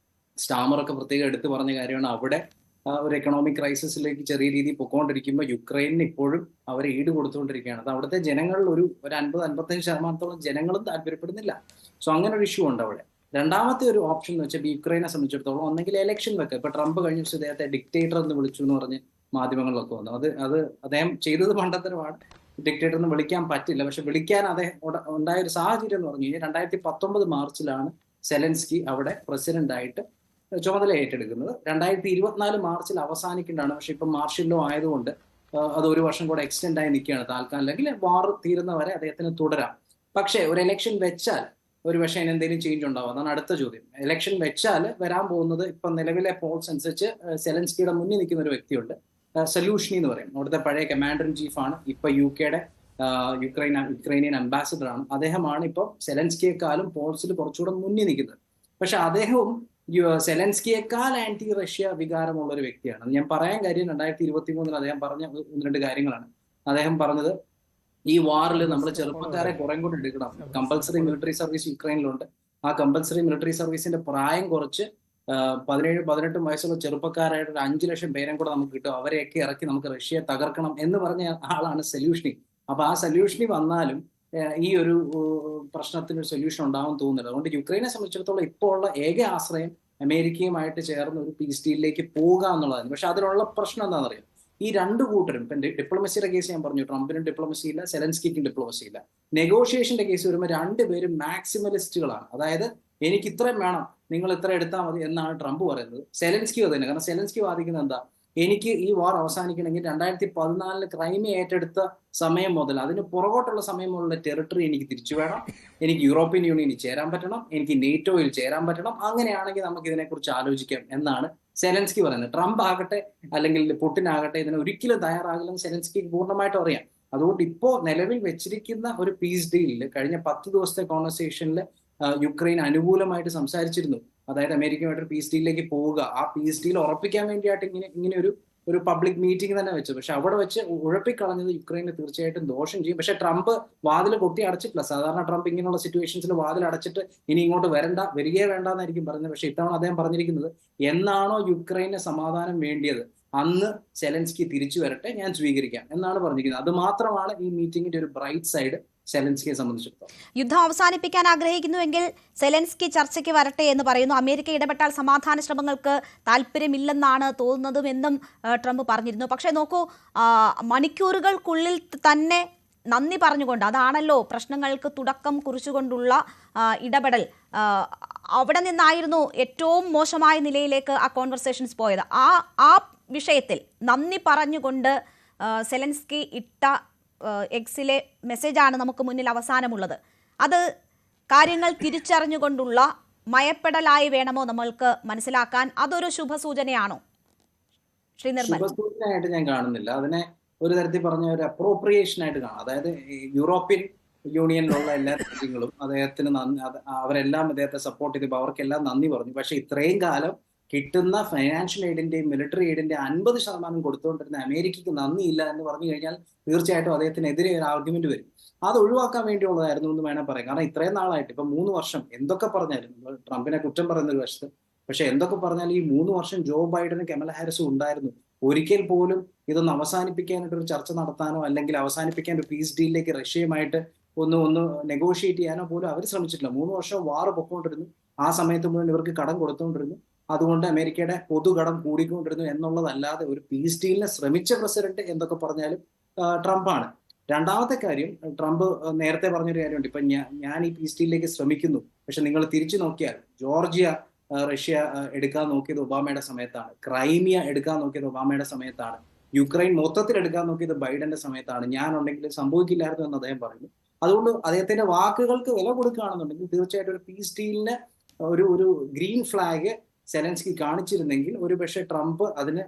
C: സ്റ്റാമറൊക്കെ പ്രത്യേകം എടുത്തു പറഞ്ഞ കാര്യമാണ്, അവിടെ ഒരു എക്കണോമിക് ക്രൈസിസിലേക്ക് ചെറിയ രീതിയിൽ പൊക്കോണ്ടിരിക്കുമ്പോൾ യുക്രൈനിന് ഇപ്പോഴും അവരെ ഈട് കൊടുത്തുകൊണ്ടിരിക്കുകയാണ്. അത് അവിടുത്തെ ജനങ്ങളിൽ ഒരു 50-55% ജനങ്ങളും താല്പര്യപ്പെടുന്നില്ല. സോ അങ്ങനെ ഒരു ഇഷ്യൂ ഉണ്ട് അവിടെ. രണ്ടാമത്തെ ഒരു ഓപ്ഷൻ എന്ന് വെച്ചാൽ യുക്രൈനെ സംബന്ധിച്ചിടത്തോളം ഒന്നെങ്കിൽ എലക്ഷൻ വെക്കുക. ഇപ്പൊ ട്രംപ് കഴിഞ്ഞ ദിവസം ഇദ്ദേഹത്തെ ഡിക്റ്റേറ്റർ എന്ന് വിളിച്ചു എന്ന് പറഞ്ഞ് മാധ്യമങ്ങളിലൊക്കെ വന്നു. അത് അദ്ദേഹം ചെയ്തത് മണ്ടത്തരമാണ്. ഡിക്റ്റേറ്റർ എന്ന് വിളിക്കാൻ പറ്റില്ല. പക്ഷെ വിളിക്കാൻ അദ്ദേഹം ഉണ്ടായ ഒരു സാഹചര്യം എന്ന് പറഞ്ഞു കഴിഞ്ഞാൽ 2019 മാർച്ചിലാണ് സെലൻസ്കി അവിടെ പ്രസിഡന്റായിട്ട് ചുമതല ഏറ്റെടുക്കുന്നത്. 2024 മാർച്ചിൽ അവസാനിക്കേണ്ടതാണ്. പക്ഷെ ഇപ്പം മാർഷ്യൽ ലോ ആയതുകൊണ്ട് അത് ഒരു വർഷം കൂടെ എക്സ്റ്റെൻഡ് ആയി നിൽക്കുകയാണ് താൽക്കാലം. അല്ലെങ്കിൽ വാർ തീരുന്നവരെ അദ്ദേഹത്തിന് തുടരാം. പക്ഷേ ഒരു എലക്ഷൻ വെച്ചാൽ ഒരു പക്ഷേ അതിന് എന്തെങ്കിലും ചേഞ്ച് ഉണ്ടാവും. അതാണ് അടുത്ത ചോദ്യം. എലക്ഷൻ വെച്ചാൽ വരാൻ പോകുന്നത് ഇപ്പം നിലവിലെ പോൾസ് അനുസരിച്ച് സെലൻസ്കിയുടെ മുന്നിൽ നിൽക്കുന്ന ഒരു വ്യക്തിയുണ്ട്, സല്യൂഷനി എന്ന് പറയും. അവിടുത്തെ പഴയ കമാൻഡർ ഇൻ ചീഫ് ആണ്. ഇപ്പൊ UKയുടെ യുക്രൈനിയൻ അംബാസിഡർ ആണ്. അദ്ദേഹമാണ് ഇപ്പം സെലൻസ്കിയെക്കാളും പോൾസിൽ കുറച്ചുകൂടെ മുന്നിൽ നിൽക്കുന്നത്. പക്ഷെ അദ്ദേഹവും സെലൻസ്കിയേക്കാൾ ആന്റി റഷ്യ വികാരമുള്ള ഒരു വ്യക്തിയാണ്. ഞാൻ പറയാൻ കാര്യം 2023 അദ്ദേഹം പറഞ്ഞ 1-2 കാര്യങ്ങളാണ്. അദ്ദേഹം പറഞ്ഞത് ഈ വാറിൽ നമ്മൾ ചെറുപ്പക്കാരെ കുറെ കൂടി എടുക്കണം. കമ്പൽസറി മിലിറ്ററി സർവീസ് യുക്രൈനിലുണ്ട്. ആ കമ്പൽസറി മിലിറ്ററി സർവീസിന്റെ പ്രായം കുറച്ച് 17-18 വയസ്സുള്ള ചെറുപ്പക്കാരായിട്ട് ഒരു 5 ലക്ഷം പേരെ കൂടെ നമുക്ക് കിട്ടും. അവരെയൊക്കെ ഇറക്കി നമുക്ക് റഷ്യയെ തകർക്കണം എന്ന് പറഞ്ഞ ആളാണ് സല്യൂഷനി. അപ്പൊ ആ സല്യൂഷനി വന്നാലും ഈ ഒരു പ്രശ്നത്തിന് ഒരു സൊല്യൂഷൻ ഉണ്ടാവും തോന്നുന്നില്ല. അതുകൊണ്ട് യുക്രൈനെ സംബന്ധിച്ചിടത്തോളം ഇപ്പോൾ ഉള്ള ഏക ആശ്രയം അമേരിക്കയുമായിട്ട് ചേർന്ന് ഒരു പീസ് ഡീലിലേക്ക് പോകുക എന്നുള്ളതാണ്. പക്ഷെ അതിനുള്ള പ്രശ്നം എന്താണെന്നറിയാം, ഈ രണ്ടു കൂട്ടരും ഇപ്പം ഡിപ്ലോമസിയുടെ കേസ് ഞാൻ പറഞ്ഞു, ട്രംപിനും ഡിപ്ലോമസി ഇല്ല, സെലൻസ്കിക്കും ഡിപ്ലോമസി ഇല്ല. നെഗോഷിയേഷന്റെ കേസ് വരുമ്പോൾ രണ്ടുപേരും മാക്സിമലിസ്റ്റുകളാണ്. അതായത് എനിക്ക് ഇത്രയും വേണം, നിങ്ങൾ ഇത്ര എടുത്താൽ മതി എന്നാണ് ട്രംപ് പറയുന്നത്. സെലൻസ്കി അത് തന്നെ. കാരണം സെലൻസ്കി വാദിക്കുന്നത് എന്താ, എനിക്ക് ഈ വാർ അവസാനിക്കണമെങ്കിൽ 2014 ക്രൈമിയ ഏറ്റെടുത്ത സമയം മുതൽ അതിന് പുറകോട്ടുള്ള സമയം മുതലുള്ള ടെറിട്ടറി എനിക്ക് തിരിച്ചു വേണം, എനിക്ക് യൂറോപ്യൻ യൂണിയനിൽ ചേരാൻ പറ്റണം, എനിക്ക് നേറ്റോയിൽ ചേരാൻ പറ്റണം, അങ്ങനെയാണെങ്കിൽ നമുക്ക് ഇതിനെക്കുറിച്ച് ആലോചിക്കാം എന്നാണ് സെലൻസ്കി പറയുന്നത്. ട്രംപ് ആകട്ടെ അല്ലെങ്കിൽ പുടിൻ ആകട്ടെ ഇതിന് ഒരിക്കലും തയ്യാറാകില്ലെന്ന് സെലൻസ്കിക്ക് പൂർണ്ണമായിട്ടും അറിയാം. അതുകൊണ്ട് ഇപ്പോൾ നിലവിൽ വെച്ചിരിക്കുന്ന ഒരു പീസ് ഡീലിൽ കഴിഞ്ഞ 10 ദിവസത്തെ കോൺവെർസേഷനിൽ യുക്രൈൻ അനുകൂലമായിട്ട് സംസാരിച്ചിരുന്നു. അതായത് അമേരിക്കയുമായിട്ട് പീസ് ഡീലിലേക്ക് പോവുക, ആ പീസ് ഡീൽ ഉറപ്പിക്കാൻ വേണ്ടിയിട്ട് ഇങ്ങനെ ഒരു പബ്ലിക് മീറ്റിംഗ് തന്നെ വെച്ചു. പക്ഷെ അവിടെ വെച്ച് ഉഴപ്പിക്കളഞ്ഞത് യുക്രൈന് തീർച്ചയായിട്ടും ദോഷം ചെയ്യും. പക്ഷെ ട്രംപ് വാതിൽ കൊട്ടി അടച്ചിട്ടില്ല. സാധാരണ ട്രംപ് ഇങ്ങനെയുള്ള സിറ്റുവേഷൻസിൽ വാതിൽ അടച്ചിട്ട് ഇനി ഇങ്ങോട്ട് വരികയേ വേണ്ടെന്നായിരിക്കും പറഞ്ഞത്. പക്ഷെ ഇത്തവണ അദ്ദേഹം പറഞ്ഞിരിക്കുന്നത്, എന്നാണോ യുക്രൈന് സമാധാനം വേണ്ടിയത് അന്ന് സെലൻസ്കി തിരിച്ചു വരട്ടെ, ഞാൻ സ്വീകരിക്കാം എന്നാണ് പറഞ്ഞിരിക്കുന്നത്. അത് മാത്രമാണ് ഈ മീറ്റിംഗിന്റെ ഒരു ബ്രൈറ്റ് സൈഡ് സെലൻസ്കിയെ സംബന്ധിച്ചിടത്തോളം.
D: യുദ്ധം അവസാനിപ്പിക്കാൻ ആഗ്രഹിക്കുന്നുവെങ്കിൽ സെലൻസ്കി ചർച്ചയ്ക്ക് വരട്ടെ എന്ന് പറയുന്നു. അമേരിക്ക ഇടപെട്ടാൽ സമാധാന ശ്രമങ്ങൾക്ക് താല്പര്യമില്ലെന്നാണ് തോന്നുന്നതുമെന്നും ട്രംപ് പറഞ്ഞിരുന്നു. പക്ഷേ നോക്കൂ, മണിക്കൂറുകൾക്കുള്ളിൽ തന്നെ നന്ദി പറഞ്ഞുകൊണ്ട്, അതാണല്ലോ പ്രശ്നങ്ങൾക്ക് തുടക്കം കുറിച്ചുകൊണ്ടുള്ള ഇടപെടൽ, അവിടെ നിന്നായിരുന്നു ഏറ്റവും മോശമായ നിലയിലേക്ക് ആ കോൺവെർസേഷൻസ് പോയത്. ആ വിഷയത്തിൽ നന്ദി പറഞ്ഞുകൊണ്ട് സെലൻസ്കി ഇട്ട എക്സിലെ മെസ്സേജാണ് നമുക്ക് മുന്നിൽ അവസാനമുള്ളത്. അത് കാര്യങ്ങൾ തിരിച്ചറിഞ്ഞുകൊണ്ടുള്ള മയപ്പെടലായി വേണമോ നമ്മൾക്ക് മനസ്സിലാക്കാൻ? അതൊരു ശുഭസൂചനയാണോ ശ്രീ നിർമ്മൽ?
C: ശുഭസൂചനയായിട്ട് ഞാൻ കാണുന്നില്ല. അതിനെ ഒരു തരത്തിൽ പറഞ്ഞ ഒരു അപ്രോപ്രിയേഷൻ ആയിട്ട് കാണാം. അതായത് യൂറോപ്യൻ യൂണിയനിലുള്ള എല്ലാ രാജ്യങ്ങളും അദ്ദേഹത്തിന് അവരെല്ലാം അദ്ദേഹത്തെ സപ്പോർട്ട് ചെയ്തപ്പോൾ അവർക്കെല്ലാം നന്ദി പറഞ്ഞു. പക്ഷെ ഇത്രയും കാലം കിട്ടുന്ന ഫൈനാൻഷ്യൽ എയ്ഡിന്റെയും മിലിറ്ററി എയ്ഡിന്റെ 50% കൊടുത്തുകൊണ്ടിരുന്ന അമേരിക്കയ്ക്ക് നന്ദിയില്ല എന്ന് പറഞ്ഞു കഴിഞ്ഞാൽ തീർച്ചയായിട്ടും അദ്ദേഹത്തിനെതിരെ ഒരു ആർഗ്യുമെന്റ് വരും. അത് ഒഴിവാക്കാൻ വേണ്ടിയുള്ളതായിരുന്നു എന്ന് വേണം പറയാം. കാരണം ഇത്രയും നാളായിട്ട് ഇപ്പൊ 3 വർഷം എന്തൊക്കെ പറഞ്ഞാലും, ട്രംപിനെ കുറ്റം പറയുന്ന ഒരു വശത്ത്, പക്ഷെ എന്തൊക്കെ പറഞ്ഞാലും ഈ 3 വർഷം ജോ ബൈഡനും കമല ഹാരിസും ഉണ്ടായിരുന്നു. ഒരിക്കൽ പോലും ഇതൊന്ന് അവസാനിപ്പിക്കാനായിട്ട് ഒരു ചർച്ച നടത്താനോ അല്ലെങ്കിൽ അവസാനിപ്പിക്കാൻ ഒരു പീസ് ഡീലിലേക്ക് റഷ്യയുമായിട്ട് ഒന്ന് നെഗോഷിയേറ്റ് ചെയ്യാനോ പോലും അവർ ശ്രമിച്ചിട്ടില്ല. 3 വർഷം വാർ പൊക്കോണ്ടിരുന്നു. ആ സമയത്ത് മുഴുവൻ ഇവർക്ക് കടം കൊടുത്തുകൊണ്ടിരുന്നു. അതുകൊണ്ട് അമേരിക്കയുടെ പൊതുകടം കൂടിക്കൊണ്ടിരുന്നു എന്നുള്ളതല്ലാതെ ഒരു പീസ് ഡീലിനെ ശ്രമിച്ച പ്രസിഡന്റ് എന്തൊക്കെ പറഞ്ഞാലും ട്രംപാണ്. രണ്ടാമത്തെ കാര്യം, ട്രംപ് നേരത്തെ പറഞ്ഞൊരു കാര്യമുണ്ട്. ഇപ്പൊ ഞാൻ ഈ പീസ് ഡീലിലേക്ക് ശ്രമിക്കുന്നു, പക്ഷെ നിങ്ങൾ തിരിച്ചു നോക്കിയാൽ ജോർജിയ റഷ്യ എടുക്കാൻ നോക്കിയത് ഒബാമയുടെ സമയത്താണ്, ക്രൈമിയ എടുക്കാൻ നോക്കിയത് ഒബാമയുടെ സമയത്താണ്, യുക്രൈൻ മൊത്തത്തിൽ എടുക്കാൻ നോക്കിയത് ബൈഡന്റെ സമയത്താണ്. ഞാൻ ഉണ്ടെങ്കിൽ സംഭവിക്കില്ലായിരുന്നു എന്ന് അദ്ദേഹം പറയുന്നു. അതുകൊണ്ട് അദ്ദേഹത്തിന്റെ വാക്കുകൾക്ക് വില കൊടുക്കുകയാണെന്നുണ്ടെങ്കിൽ തീർച്ചയായിട്ടും ഒരു പീസ് ഡീലിന് ഒരു ഗ്രീൻ ഫ്ലാഗ് സെലൻസ്കി കാണിച്ചിരുന്നെങ്കിൽ ഒരു പക്ഷേ ട്രംപ് അതിന്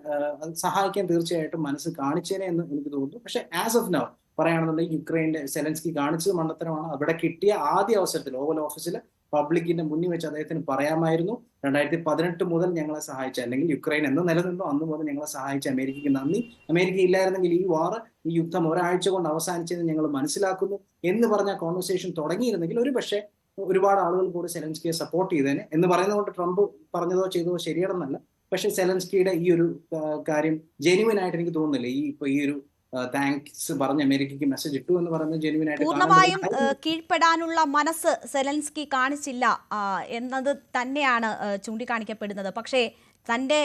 C: സഹായിക്കാൻ തീർച്ചയായിട്ടും മനസ്സ് കാണിച്ചേനെ എന്ന് എനിക്ക് തോന്നുന്നു. പക്ഷെ ആസ് ഓഫ് നൗ പറയുകയാണെന്നുണ്ടെങ്കിൽ യുക്രൈന്റെ സെലൻസ്കി കാണിച്ചത് മണ്ടത്തരമാണ്. അവിടെ കിട്ടിയ ആദ്യ അവസരത്തിൽ ഓവൽ ഓഫീസിൽ പബ്ലിക്കിന്റെ മുന്നിൽ വെച്ച് അദ്ദേഹത്തിന് പറയാമായിരുന്നു 2018 മുതൽ ഞങ്ങളെ സഹായിച്ച, അല്ലെങ്കിൽ യുക്രൈൻ എന്ന് നിലനിന്നോ അന്ന് മുതൽ ഞങ്ങളെ സഹായിച്ച അമേരിക്കയ്ക്ക് നന്ദി, അമേരിക്ക ഇല്ലായിരുന്നെങ്കിൽ ഈ യുദ്ധം ഒരാഴ്ച കൊണ്ട് അവസാനിച്ചതെന്ന് ഞങ്ങൾ മനസ്സിലാക്കുന്നു എന്ന് പറഞ്ഞ കോൺവെർസേഷൻ തുടങ്ങിയിരുന്നെങ്കിൽ ഒരു പക്ഷേ ഒരുപാട് ആളുകൾ കൂടി സെലൻസ്കിയെ സപ്പോർട്ട് ചെയ്തേനെ. എന്ന് പറയുന്നതുകൊണ്ട് ട്രംപ് പറഞ്ഞതോ ചെയ്തതോ ശരിയാണെന്നല്ല, പക്ഷെ സെലൻസ്കിയുടെ ഈ ഒരു കാര്യം ജെന്യുവൻ ആയിട്ട് എനിക്ക് തോന്നുന്നില്ല. ഈ ഒരു താങ്ക്സ് പറഞ്ഞ് അമേരിക്കയ്ക്ക് മെസ്സേജ് ഇട്ടു എന്ന് പറയുന്നത് ജെന്യുവൻ ആയിട്ട്
D: പൂർണ്ണമായും കീഴ്പ്പെടാനുള്ള മനസ്സ് സെലൻസ്കി കാണിച്ചില്ല എന്നത് തന്നെയാണ് ചൂണ്ടിക്കാണിക്കപ്പെടുന്നത്. പക്ഷേ തൻ്റെ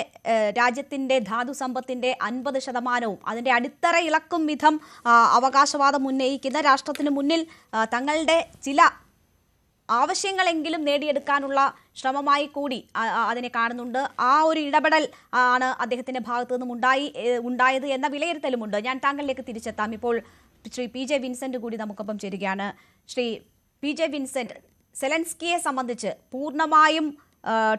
D: രാജ്യത്തിൻ്റെ ധാതു സമ്പത്തിൻ്റെ 50% അതിൻ്റെ അടിത്തറ ഇളക്കും വിധം അവകാശവാദം ഉന്നയിക്കുന്ന രാഷ്ട്രത്തിന് മുന്നിൽ തങ്ങളുടെ ചില ആവശ്യങ്ങളെങ്കിലും നേടിയെടുക്കാനുള്ള ശ്രമമായി കൂടി അതിനെ കാണുന്നുണ്ട്. ആ ഒരു ഇടപെടൽ ആണ് അദ്ദേഹത്തിൻ്റെ ഭാഗത്തു നിന്നും ഉണ്ടായത് എന്ന വിലയിരുത്തലുമുണ്ട്. ഞാൻ താങ്കളിലേക്ക് തിരിച്ചെത്താം. ഇപ്പോൾ ശ്രീ പി ജെ വിൻസെന്റ് കൂടി നമുക്കൊപ്പം ചേരുകയാണ്. ശ്രീ പി ജെ വിൻസെന്റ്, സെലൻസ്കിയെ സംബന്ധിച്ച് പൂർണ്ണമായും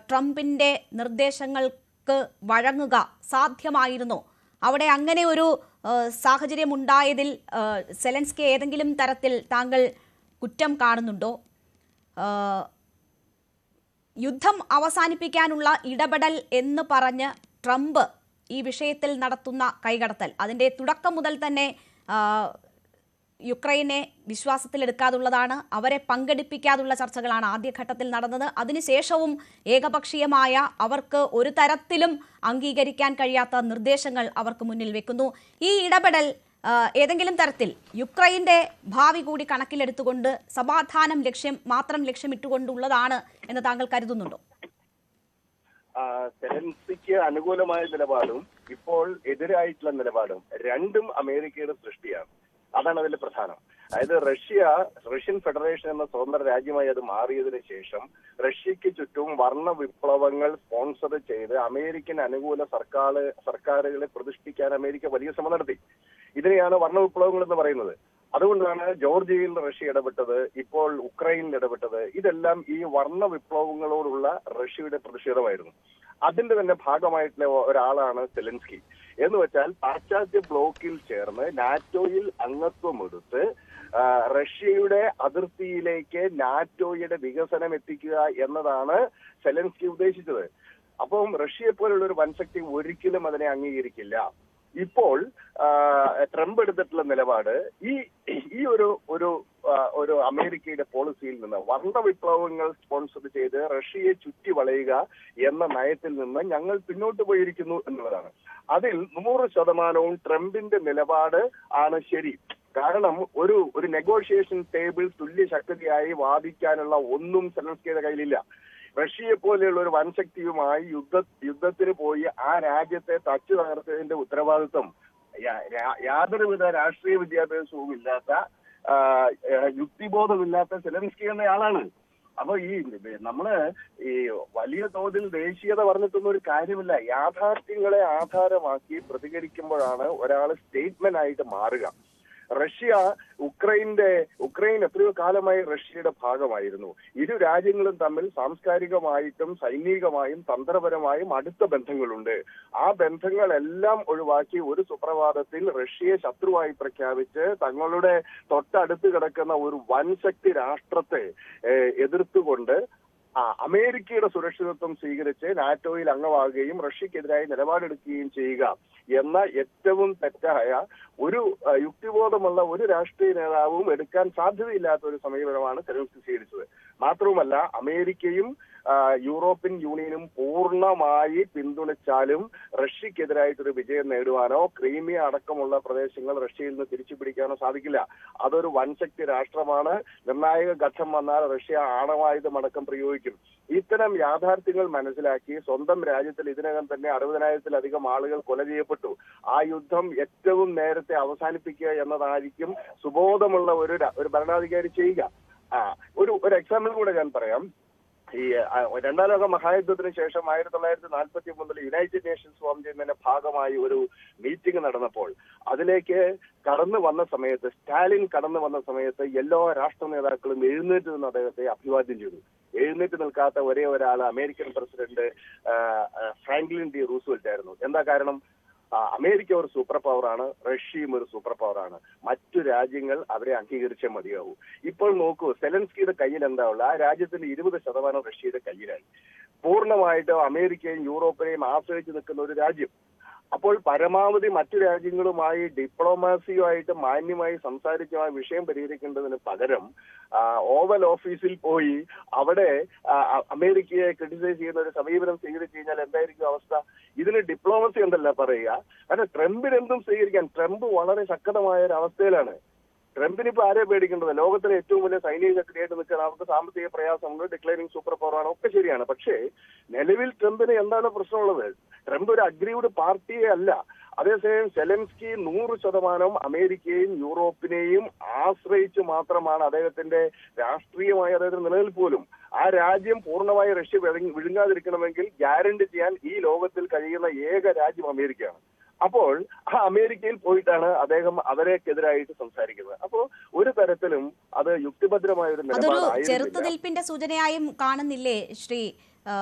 D: ട്രംപിൻ്റെ നിർദ്ദേശങ്ങൾക്ക് വഴങ്ങുക സാധ്യമായിരുന്നോ? അവിടെ അങ്ങനെ ഒരു സാഹചര്യം ഉണ്ടായതിൽ സെലൻസ്കിയെ ഏതെങ്കിലും തരത്തിൽ താങ്കൾ കുറ്റം കാണുന്നുണ്ടോ? യുദ്ധം അവസാനിപ്പിക്കാനുള്ള ഇടപെടൽ എന്ന് പറഞ്ഞ് ട്രംപ് ഈ വിഷയത്തിൽ നടത്തുന്ന കൈകടത്തൽ, അതിൻ്റെ തുടക്കം മുതൽ തന്നെ യുക്രൈനെ വിശ്വാസത്തിലെടുക്കാതുള്ളതാണ്, അവരെ പങ്കെടുപ്പിക്കാതുള്ള ചർച്ചകളാണ് ആദ്യഘട്ടത്തിൽ നടന്നത്. അതിനുശേഷവും ഏകപക്ഷീയമായ, അവർക്ക് ഒരു തരത്തിലും അംഗീകരിക്കാൻ കഴിയാത്ത നിർദ്ദേശങ്ങൾ അവർക്ക് മുന്നിൽ വെക്കുന്നു. ഈ ഇടപെടൽ ഏതെങ്കിലും തരത്തിൽ യുക്രൈന്റെ ഭാവി കൂടി കണക്കിലെടുത്തുകൊണ്ട് സമാധാനം മാത്രം ലക്ഷ്യമിട്ടുകൊണ്ടുള്ളതാണ് എന്ന് താങ്കൾ കരുതുന്നുണ്ടോ?
F: സെലൻസ്കിക്ക് അനുകൂലമായ നിലപാടും ഇപ്പോൾ എതിരായിട്ടുള്ള നിലപാടും രണ്ടും അമേരിക്കയുടെ സൃഷ്ടിയാണ്. അതാണ് അതിൽ പ്രധാനം. അതായത് റഷ്യൻ ഫെഡറേഷൻ എന്ന സ്വതന്ത്ര രാജ്യമായി അത് മാറിയതിനു ശേഷം റഷ്യക്ക് ചുറ്റും വർണ്ണ വിപ്ലവങ്ങൾ സ്പോൺസർ ചെയ്ത് അമേരിക്കൻ അനുകൂല സർക്കാരുകളെ പ്രതിഷ്ഠിക്കാൻ അമേരിക്ക വലിയ ശ്രമം നടത്തി. ഇതിനെയാണ് വർണ്ണ വിപ്ലവങ്ങൾ എന്ന് പറയുന്നത്. അതുകൊണ്ടാണ് ജോർജിയയിൽ റഷ്യ ഇടപെട്ടത്, ഇപ്പോൾ ഉക്രൈനിൽ ഇടപെട്ടത്. ഇതെല്ലാം ഈ വർണ്ണ വിപ്ലവങ്ങളോടുള്ള റഷ്യയുടെ പ്രതിഷേധമായിരുന്നു. അതിന്റെ തന്നെ ഭാഗമായിട്ടുള്ള ഒരാളാണ് സെലൻസ്കി. എന്ന് വെച്ചാൽ പാശ്ചാത്യ ബ്ലോക്കിൽ ചേർന്ന് നാറ്റോയിൽ അംഗത്വം എടുത്ത് റഷ്യയുടെ അതിർത്തിയിലേക്ക് നാറ്റോയുടെ വികസനം എത്തിക്കുക എന്നതാണ് സെലൻസ്കി ഉദ്ദേശിച്ചത്. അപ്പം റഷ്യയെ പോലുള്ള ഒരു വൻശക്തി ഒരിക്കലും അതിനെ അംഗീകരിക്കില്ല. ഇപ്പോൾ ട്രംപ് എടുത്തിട്ടുള്ള നിലപാട് ഈ ഒരു അമേരിക്കയുടെ പോളിസിയിൽ നിന്ന് വർണ്ണ വിപ്ലവങ്ങൾ സ്പോൺസർ ചെയ്ത് റഷ്യയെ ചുറ്റി വളയുക എന്ന നയത്തിൽ നിന്ന് ഞങ്ങൾ പിന്നോട്ട് പോയിരിക്കുന്നു എന്നുള്ളതാണ്. അതിൽ 100% ട്രംപിന്റെ നിലപാട് ആണ് ശരി. കാരണം ഒരു നെഗോഷിയേഷൻ ടേബിൾ തുല്യ ശക്തിയായി വാദിക്കാനുള്ള ഒന്നും സെലൻസ്കിയുടെ കയ്യിലില്ല. റഷ്യയെ പോലെയുള്ള ഒരു വൻശക്തിയുമായി യുദ്ധത്തിന് പോയി ആ രാജ്യത്തെ തച്ചു തകർത്തതിന്റെ ഉത്തരവാദിത്വം യാതൊരുവിധ രാഷ്ട്രീയ വിദ്യാഭ്യാസവും ഇല്ലാത്ത യുക്തിബോധമില്ലാത്ത സെലൻസ്കി എന്നയാളാണ്. അപ്പൊ നമ്മള് വലിയ തോതിൽ ദേശീയത പറഞ്ഞിട്ടൊന്നും ഒരു കാര്യമില്ല. യാഥാർത്ഥ്യങ്ങളെ ആധാരമാക്കി പ്രതികരിക്കുമ്പോഴാണ് ഒരാൾ സ്റ്റേറ്റ്മെന്റ് ആയിട്ട് മാറുക. ഉക്രൈൻ എത്രയോ കാലമായി റഷ്യയുടെ ഭാഗമായിരുന്നു. ഇരു രാജ്യങ്ങളും തമ്മിൽ സാംസ്കാരികമായിട്ടും സൈനികമായും തന്ത്രപരമായും അടുത്ത ബന്ധങ്ങളുണ്ട്. ആ ബന്ധങ്ങളെല്ലാം ഒഴിവാക്കി ഒരു സുപ്രഭാതത്തിൽ റഷ്യയെ ശത്രുവായി പ്രഖ്യാപിച്ച് തങ്ങളുടെ തൊട്ടടുത്ത് കിടക്കുന്ന ഒരു വൻശക്തി രാഷ്ട്രത്തെ എതിർത്തുകൊണ്ട് അമേരിക്കയുടെ സുരക്ഷിതത്വം സ്വീകരിച്ച് നാറ്റോയിൽ അംഗമാകുകയും റഷ്യക്കെതിരായി നിലപാടെടുക്കുകയും ചെയ്യുക എന്ന ഏറ്റവും തെറ്റായ ഒരു യുക്തിബോധമുള്ള ഒരു രാഷ്ട്രീയ നേതാവും എടുക്കാൻ സാധ്യതയില്ലാത്ത ഒരു സമീപനമാണ് സെലൻസ്കി സ്വീകരിച്ചത്. മാത്രവുമല്ല, അമേരിക്കയും യൂറോപ്യൻ യൂണിയനും പൂർണ്ണമായി പിന്തുണച്ചാലും റഷ്യക്കെതിരായിട്ടൊരു വിജയം നേടുവാനോ ക്രീമിയ അടക്കമുള്ള പ്രദേശങ്ങൾ റഷ്യയിൽ നിന്ന് തിരിച്ചു പിടിക്കാനോ സാധിക്കില്ല. അതൊരു വൻശക്തി രാഷ്ട്രമാണ്. നിർണായക ഘട്ടം വന്നാൽ റഷ്യ ആണവായുധം അടക്കം പ്രയോഗിക്കും. ഇത്തരം യാഥാർത്ഥ്യങ്ങൾ മനസ്സിലാക്കി സ്വന്തം രാജ്യത്തിൽ ഇതിനകം തന്നെ 60,000-ലധികം ആളുകൾ കൊല ചെയ്യപ്പെട്ടു. ആ യുദ്ധം ഏറ്റവും നേരത്തെ അവസാനിപ്പിക്കുക എന്നതായിരിക്കും സുബോധമുള്ള ഒരു ഭരണാധികാരി ചെയ്യുക. ഒരു എക്സാമ്പിൾ കൂടെ ഞാൻ പറയാം. ഈ രണ്ടാം ലോക മഹായുദ്ധത്തിന് ശേഷം 1943 യുണൈറ്റഡ് നേഷൻസ് ഫോം ചെയ്യുന്നതിന്റെ ഭാഗമായി ഒരു മീറ്റിംഗ് നടന്നപ്പോൾ അതിലേക്ക് സ്റ്റാലിൻ കടന്നു വന്ന സമയത്ത് എല്ലാ രാഷ്ട്ര നേതാക്കളും എഴുന്നേറ്റ് നിന്ന് അദ്ദേഹത്തെ അഭിവാദ്യം ചെയ്തു. എഴുന്നേറ്റ് നിൽക്കാത്ത ഒരേ ഒരാൾ American president Franklin D Roosevelt ആയിരുന്നു. എന്താ കാരണം? അമേരിക്ക ഒരു സൂപ്പർ പവറാണ്, റഷ്യയും ഒരു സൂപ്പർ പവറാണ്. മറ്റു രാജ്യങ്ങൾ അവരെ അംഗീകരിച്ചേ മതിയാവൂ. ഇപ്പോൾ നോക്കൂ, സെലൻസ്കിയുടെ കയ്യിൽ എന്താ ഉള്ളത്? ആ രാജ്യത്തിന്റെ 20% റഷ്യയുടെ കയ്യിലായി. പൂർണ്ണമായിട്ടും അമേരിക്കയും യൂറോപ്പിനെയും ആശ്രയിച്ച് നിൽക്കുന്ന ഒരു രാജ്യം. അപ്പോൾ പരമാവധി മറ്റു രാജ്യങ്ങളുമായി ഡിപ്ലോമാസിയുമായിട്ട് മാന്യമായി സംസാരിച്ച് ആ വിഷയം പരിഹരിക്കേണ്ടതിന് പകരം ഓവൽ ഓഫീസിൽ പോയി അവിടെ അമേരിക്കയെ ക്രിട്ടിസൈസ് ചെയ്യുന്ന ഒരു സമീപനം സ്വീകരിച്ചു കഴിഞ്ഞാൽ എന്തായിരിക്കും അവസ്ഥ? ഇതിന് ഡിപ്ലോമസി എന്തല്ല പറയുക. കാരണം ട്രംപിന് എന്തും സ്വീകരിക്കാൻ. ട്രംപ് വളരെ ശക്തമായ ഒരു അവസ്ഥയിലാണ്. ട്രംപിന് ഇപ്പൊ ആരെ പേടിക്കേണ്ടത്? ലോകത്തിലെ ഏറ്റവും വലിയ സൈനിക ശക്തിയായിട്ട് നിൽക്കുകയാണ്. അവർക്ക് സാമ്പത്തിക പ്രയാസമുണ്ട്, ഡിക്ലൈനിങ് സൂപ്പർ പവറാണ്, ഒക്കെ ശരിയാണ്. പക്ഷേ നിലവിൽ ട്രംപിന് എന്താണ് പ്രശ്നമുള്ളത്? ട്രംപ് ഒരു അഗ്രീവ്ഡ് പാർട്ടിയെ അല്ല. അതേസമയം സെലൻസ്കി 100% അമേരിക്കയും യൂറോപ്പിനെയും ആശ്രയിച്ച് മാത്രമാണ് അദ്ദേഹത്തിന്റെ രാഷ്ട്രീയമായ അദ്ദേഹത്തിന്റെ നിലനിൽപ്പ് പോലും. ആ രാജ്യം പൂർണ്ണമായി റഷ്യ വിഴുങ്ങാതിരിക്കണമെങ്കിൽ ഗ്യാരണ്ടി ചെയ്യാൻ ഈ ലോകത്തിൽ കഴിയുന്ന ഏക രാജ്യം അമേരിക്കയാണ്. അപ്പോൾ ആ അമേരിക്കയിൽ പോയിട്ടാണ് അദ്ദേഹം അവരെക്കെതിരായിട്ട് സംസാരിക്കുന്നത്. അപ്പോൾ ഒരു തരത്തിലും അത് യുക്തിഭദ്രമായ ഒരു
D: നിലപാടായിരുന്നു. ചെറുത്തുനിൽപ്പിന്റെ സൂചനയായും കാണുന്നില്ലേ ശ്രീ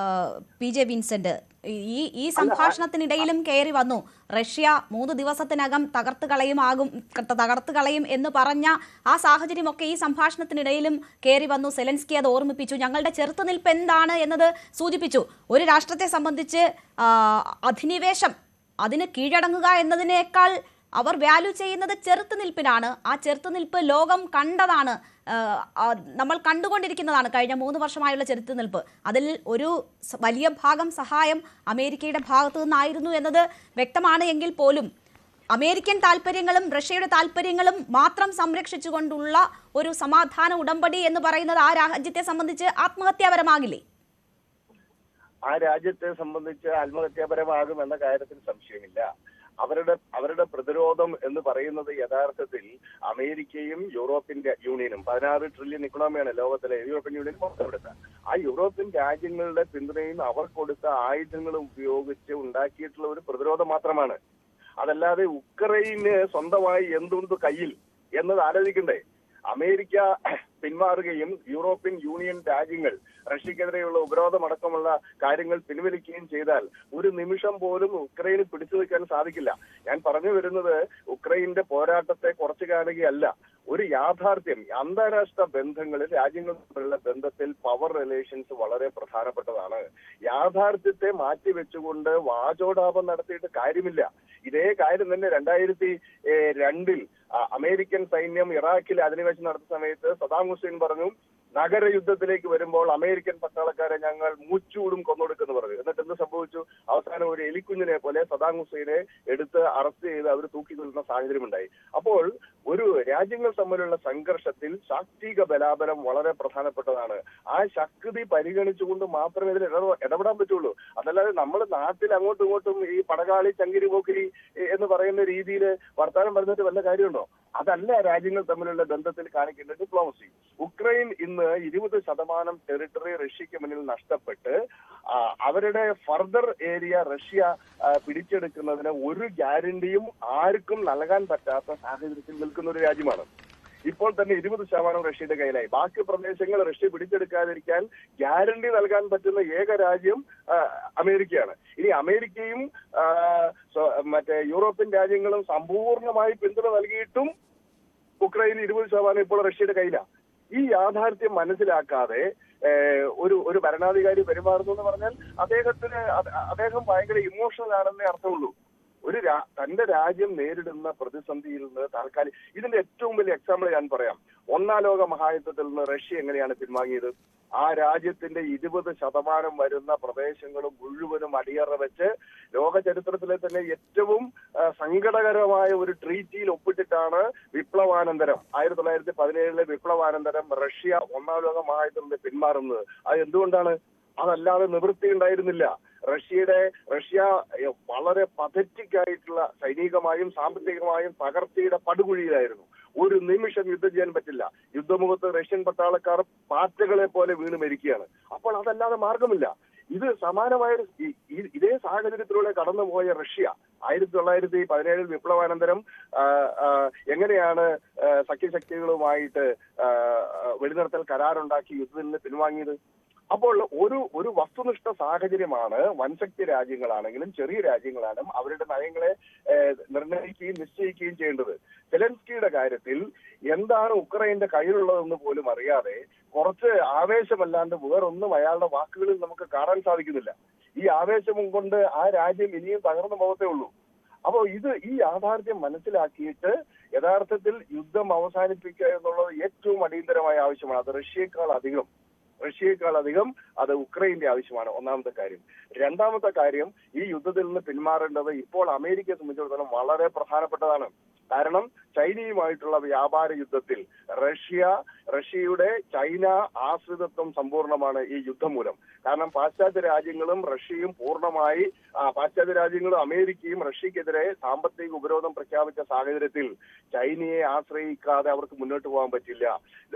D: PJ വിൻസെന്റ്? ഈ സംഭാഷണത്തിനിടയിലും കയറി വന്നു റഷ്യ 3 ദിവസത്തിനകം തകർത്ത് കളയും എന്ന് പറഞ്ഞ ആ സാഹചര്യമൊക്കെ ഈ സംഭാഷണത്തിനിടയിലും കയറി വന്നു. സെലൻസ്കി അത് ഓർമ്മിപ്പിച്ചു. ഞങ്ങളുടെ ചെറുത്തുനിൽപ്പ് എന്താണ് എന്നത് സൂചിപ്പിച്ചു. ഒരു രാഷ്ട്രത്തെ സംബന്ധിച്ച് അധിനിവേശം, അതിന് കീഴടങ്ങുക എന്നതിനേക്കാൾ അവർ വാല്യൂ ചെയ്യുന്നത് ചെറുത്തുനിൽപ്പിനാണ്. ആ ചെറുത്തുനിൽപ്പ് ലോകം കണ്ടതാണ്, നമ്മൾ കണ്ടുകൊണ്ടിരിക്കുന്നതാണ് കഴിഞ്ഞ 3 വർഷമായുള്ള ചെറുത്തുനിൽപ്പ്. അതിൽ ഒരു വലിയ ഭാഗം സഹായം അമേരിക്കയുടെ ഭാഗത്തു നിന്നായിരുന്നു എന്നത് വ്യക്തമാണ്. എങ്കിൽ പോലും അമേരിക്കൻ താല്പര്യങ്ങളും റഷ്യയുടെ താല്പര്യങ്ങളും മാത്രം സംരക്ഷിച്ചുകൊണ്ടുള്ള ഒരു സമാധാന ഉടമ്പടി എന്ന് പറയുന്നത് ആ രാജ്യത്തെ സംബന്ധിച്ച് ആത്മഹത്യാപരമാകില്ലേ?
F: ആ രാജ്യത്തെ സംബന്ധിച്ച് ആത്മഹത്യാപരമാകും എന്ന കാര്യത്തിൽ സംശയമില്ല. അവരുടെ പ്രതിരോധം എന്ന് പറയുന്നത് യഥാർത്ഥത്തിൽ അമേരിക്കയും യൂറോപ്യൻ യൂണിയനും 16 ട്രില്യൺ ഇക്കണോമിയാണ് ലോകത്തിലെ യൂറോപ്യൻ യൂണിയൻ പുറത്തെടുത്ത ആ യൂറോപ്യൻ രാജ്യങ്ങളുടെ പിന്തുണയും അവർ കൊടുത്ത ആയുധങ്ങളും ഉപയോഗിച്ച് ഉണ്ടാക്കിയിട്ടുള്ള ഒരു പ്രതിരോധം മാത്രമാണ്. അതല്ലാതെ ഉക്രൈന് സ്വന്തമായി എന്തുണ്ട് കയ്യിൽ എന്നത് ആലോചിക്കണ്ടേ? അമേരിക്ക പിന്മാറുകയും യൂറോപ്യൻ യൂണിയൻ രാജ്യങ്ങൾ റഷ്യക്കെതിരെയുള്ള ഉപരോധമടക്കമുള്ള കാര്യങ്ങൾ പിൻവലിക്കുകയും ചെയ്താൽ ഒരു നിമിഷം പോലും ഉക്രൈന് പിടിച്ചു നിൽക്കാൻ സാധിക്കില്ല. ഞാൻ പറഞ്ഞു വരുന്നത് ഉക്രൈന്റെ പോരാട്ടത്തെ കുറച്ചു കാണുകയല്ല, ഒരു യാഥാർത്ഥ്യം. അന്താരാഷ്ട്ര ബന്ധങ്ങളിൽ രാജ്യങ്ങൾ തമ്മിലുള്ള ബന്ധത്തിൽ പവർ റിലേഷൻസ് വളരെ പ്രധാനപ്പെട്ടതാണ്. യാഥാർത്ഥ്യത്തെ മാറ്റിവെച്ചുകൊണ്ട് വാചോടാപം നടത്തിയിട്ട് കാര്യമില്ല. ഇതേ കാര്യം തന്നെ 2002 അമേരിക്കൻ സൈന്യം ഇറാഖിൽ അധിനിവേശം നടത്തുന്ന സമയത്ത് സദാം ഹുസൈൻ പറഞ്ഞു, നഗരയുദ്ധത്തിലേക്ക് വരുമ്പോൾ അമേരിക്കൻ പട്ടാളക്കാരെ ഞങ്ങൾ മൂച്ചൂടും കൊന്നൊടുക്കെന്ന് പറഞ്ഞു. എന്നിട്ട് എന്ത് സംഭവിച്ചു? അവസാനം ഒരു എലിക്കുഞ്ഞിനെ പോലെ സദാം ഹുസൈനെ എടുത്ത് അറസ്റ്റ് ചെയ്ത് അവർ തൂക്കിക്കൊല്ലുന്ന സാഹചര്യം ഉണ്ടായി. അപ്പോൾ ഒരു രാജ്യങ്ങൾ തമ്മിലുള്ള സംഘർഷത്തിൽ ശാക്തിക ബലാബലം വളരെ പ്രധാനപ്പെട്ടതാണ്. ആ ശക്തി പരിഗണിച്ചുകൊണ്ട് മാത്രമേ ഇതിൽ ഇടപെടാൻ പറ്റുള്ളൂ. അതല്ലാതെ നമ്മൾ നാട്ടിൽ അങ്ങോട്ടും ഇങ്ങോട്ടും ഈ പടകാളി ചങ്കിരി പോക്കിരി എന്ന് പറയുന്ന രീതിയിൽ വർത്തമാനം പറഞ്ഞിട്ട് വല്ല കാര്യമുണ്ടോ? അതല്ല രാജ്യങ്ങൾ തമ്മിലുള്ള ബന്ധത്തിൽ കാണിക്കേണ്ട ഡിപ്ലോമസി. ഉക്രൈൻ ഇന്ന് 20% ടെറിട്ടറി റഷ്യക്ക് മുന്നിൽ നഷ്ടപ്പെട്ട് അവരുടെ ഫർദർ ഏരിയ റഷ്യ പിടിച്ചെടുക്കുന്നതിന് ഒരു ഗ്യാരണ്ടിയും ആർക്കും നൽകാൻ പറ്റാത്ത സാഹചര്യത്തിൽ നിൽക്കുന്ന ഒരു രാജ്യമാണ്. ഇപ്പോൾ തന്നെ 20% റഷ്യയുടെ കയ്യിലായി. ബാക്കി പ്രദേശങ്ങൾ റഷ്യ പിടിച്ചെടുക്കാതിരിക്കാൻ ഗ്യാരണ്ടി നൽകാൻ പറ്റുന്ന ഏക രാജ്യം അമേരിക്കയാണ്. ഇനി അമേരിക്കയും മറ്റേ യൂറോപ്യൻ രാജ്യങ്ങളും സമ്പൂർണ്ണമായി പിന്തുണ നൽകിയിട്ടും ഉക്രൈൻ 20% ഇപ്പോൾ റഷ്യയുടെ കയ്യിലാണ്. ഈ യാഥാർത്ഥ്യം മനസ്സിലാക്കാതെ ഒരു ഭരണാധികാരി പെരുമാറുന്നു എന്ന് പറഞ്ഞാൽ അദ്ദേഹം ഭയങ്കര ഇമോഷണൽ ആണെന്നേ അർത്ഥമുള്ളൂ. തന്റെ രാജ്യം നേരിടുന്ന പ്രതിസന്ധിയിൽ നിന്ന് താൽക്കാലിക ഇതിന്റെ ഏറ്റവും വലിയ എക്സാമ്പിൾ ഞാൻ പറയാം. 1-ാം ലോക മഹായുദ്ധത്തിൽ നിന്ന് റഷ്യ എങ്ങനെയാണ് പിൻവാങ്ങിയത്? ആ രാജ്യത്തിന്റെ 20% വരുന്ന പ്രദേശങ്ങൾ മുഴുവനും അടിയറ വെച്ച് ലോക ചരിത്രത്തിലെ തന്നെ ഏറ്റവും സങ്കടകരമായ ഒരു ട്രീറ്റിയിൽ ഒപ്പിട്ടിട്ടാണ് വിപ്ലവാനന്തരം 1917 വിപ്ലവാനന്തരം റഷ്യ 1-ാം ലോക മഹായുദ്ധത്തിൽ നിന്ന് പിന്മാറുന്നത്. അത് എന്തുകൊണ്ടാണ്? അതല്ലാതെ നിവൃത്തി ഉണ്ടായിരുന്നില്ല. റഷ്യ വളരെ പതറ്റിക് ആയിട്ടുള്ള സൈനികമായും സാമ്പത്തികമായും തകർച്ചയുടെ പടുകുഴിയിലായിരുന്നു. ഒരു നിമിഷം യുദ്ധം ചെയ്യാൻ പറ്റില്ല. യുദ്ധമുഖത്ത് റഷ്യൻ പട്ടാളക്കാർ പാറ്റകളെ പോലെ വീണ് മരിക്കുകയാണ്. അപ്പോൾ അതല്ലാതെ മാർഗമില്ല. ഇത് സമാനമായ ഇതേ സാഹചര്യത്തിലൂടെ കടന്നുപോയ റഷ്യ 1917 വിപ്ലവാനന്തരം എങ്ങനെയാണ് സഖ്യശക്തികളുമായിട്ട് വെടിനിർത്തൽ കരാറുണ്ടാക്കി യുദ്ധത്തിൽ നിന്ന് പിൻവാങ്ങിയത്? അപ്പോൾ ഒരു വസ്തുനിഷ്ഠ സാഹചര്യമാണ് വൻശക്തി രാജ്യങ്ങളാണെങ്കിലും ചെറിയ രാജ്യങ്ങളാണെങ്കിലും അവരുടെ നയങ്ങളെ നിർണ്ണയിക്കുകയും നിശ്ചയിക്കുകയും ചെയ്യേണ്ടത്. സെലൻസ്കിയുടെ കാര്യത്തിൽ എന്താണ് ഉക്രൈന്റെ കയ്യിലുള്ളതെന്ന് പോലും അറിയാതെ കുറച്ച് ആവേശമല്ലാണ്ട് വേറൊന്നും അയാളുടെ വാക്കുകളിൽ നമുക്ക് കാണാൻ സാധിക്കുന്നില്ല. ഈ ആവേശം കൊണ്ട് ആ രാജ്യം ഇനിയും തകർന്നു പോകത്തേ ഉള്ളൂ. അപ്പോൾ ഈ യാഥാർത്ഥ്യം മനസ്സിലാക്കിയിട്ട് യഥാർത്ഥത്തിൽ യുദ്ധം അവസാനിപ്പിക്കുക എന്നുള്ളത് ഏറ്റവും അടിയന്തരമായ ആവശ്യമാണ്. അത് റഷ്യയേക്കാൾ അധികം അത് ഉക്രൈന്റെ ആവശ്യമാണ്. ഒന്നാമത്തെ കാര്യം. രണ്ടാമത്തെ കാര്യം, ഈ യുദ്ധത്തിൽ നിന്ന് പിന്മാറേണ്ടത് ഇപ്പോൾ അമേരിക്കയെ സംബന്ധിച്ചിടത്തോളം വളരെ പ്രധാനപ്പെട്ടതാണ്. കാരണം ചൈനയുമായിട്ടുള്ള വ്യാപാര യുദ്ധത്തിൽ റഷ്യയുടെ ചൈന ആശ്രിതത്വം സമ്പൂർണ്ണമാണ് ഈ യുദ്ധം മൂലം. കാരണം പാശ്ചാത്യ രാജ്യങ്ങളും റഷ്യയും പൂർണ്ണമായി പാശ്ചാത്യ രാജ്യങ്ങളും അമേരിക്കയും റഷ്യക്കെതിരെ സാമ്പത്തിക ഉപരോധം പ്രഖ്യാപിച്ച സാഹചര്യത്തിൽ ചൈനയെ ആശ്രയിക്കാതെ അവർക്ക് മുന്നോട്ട് പോകാൻ പറ്റില്ല.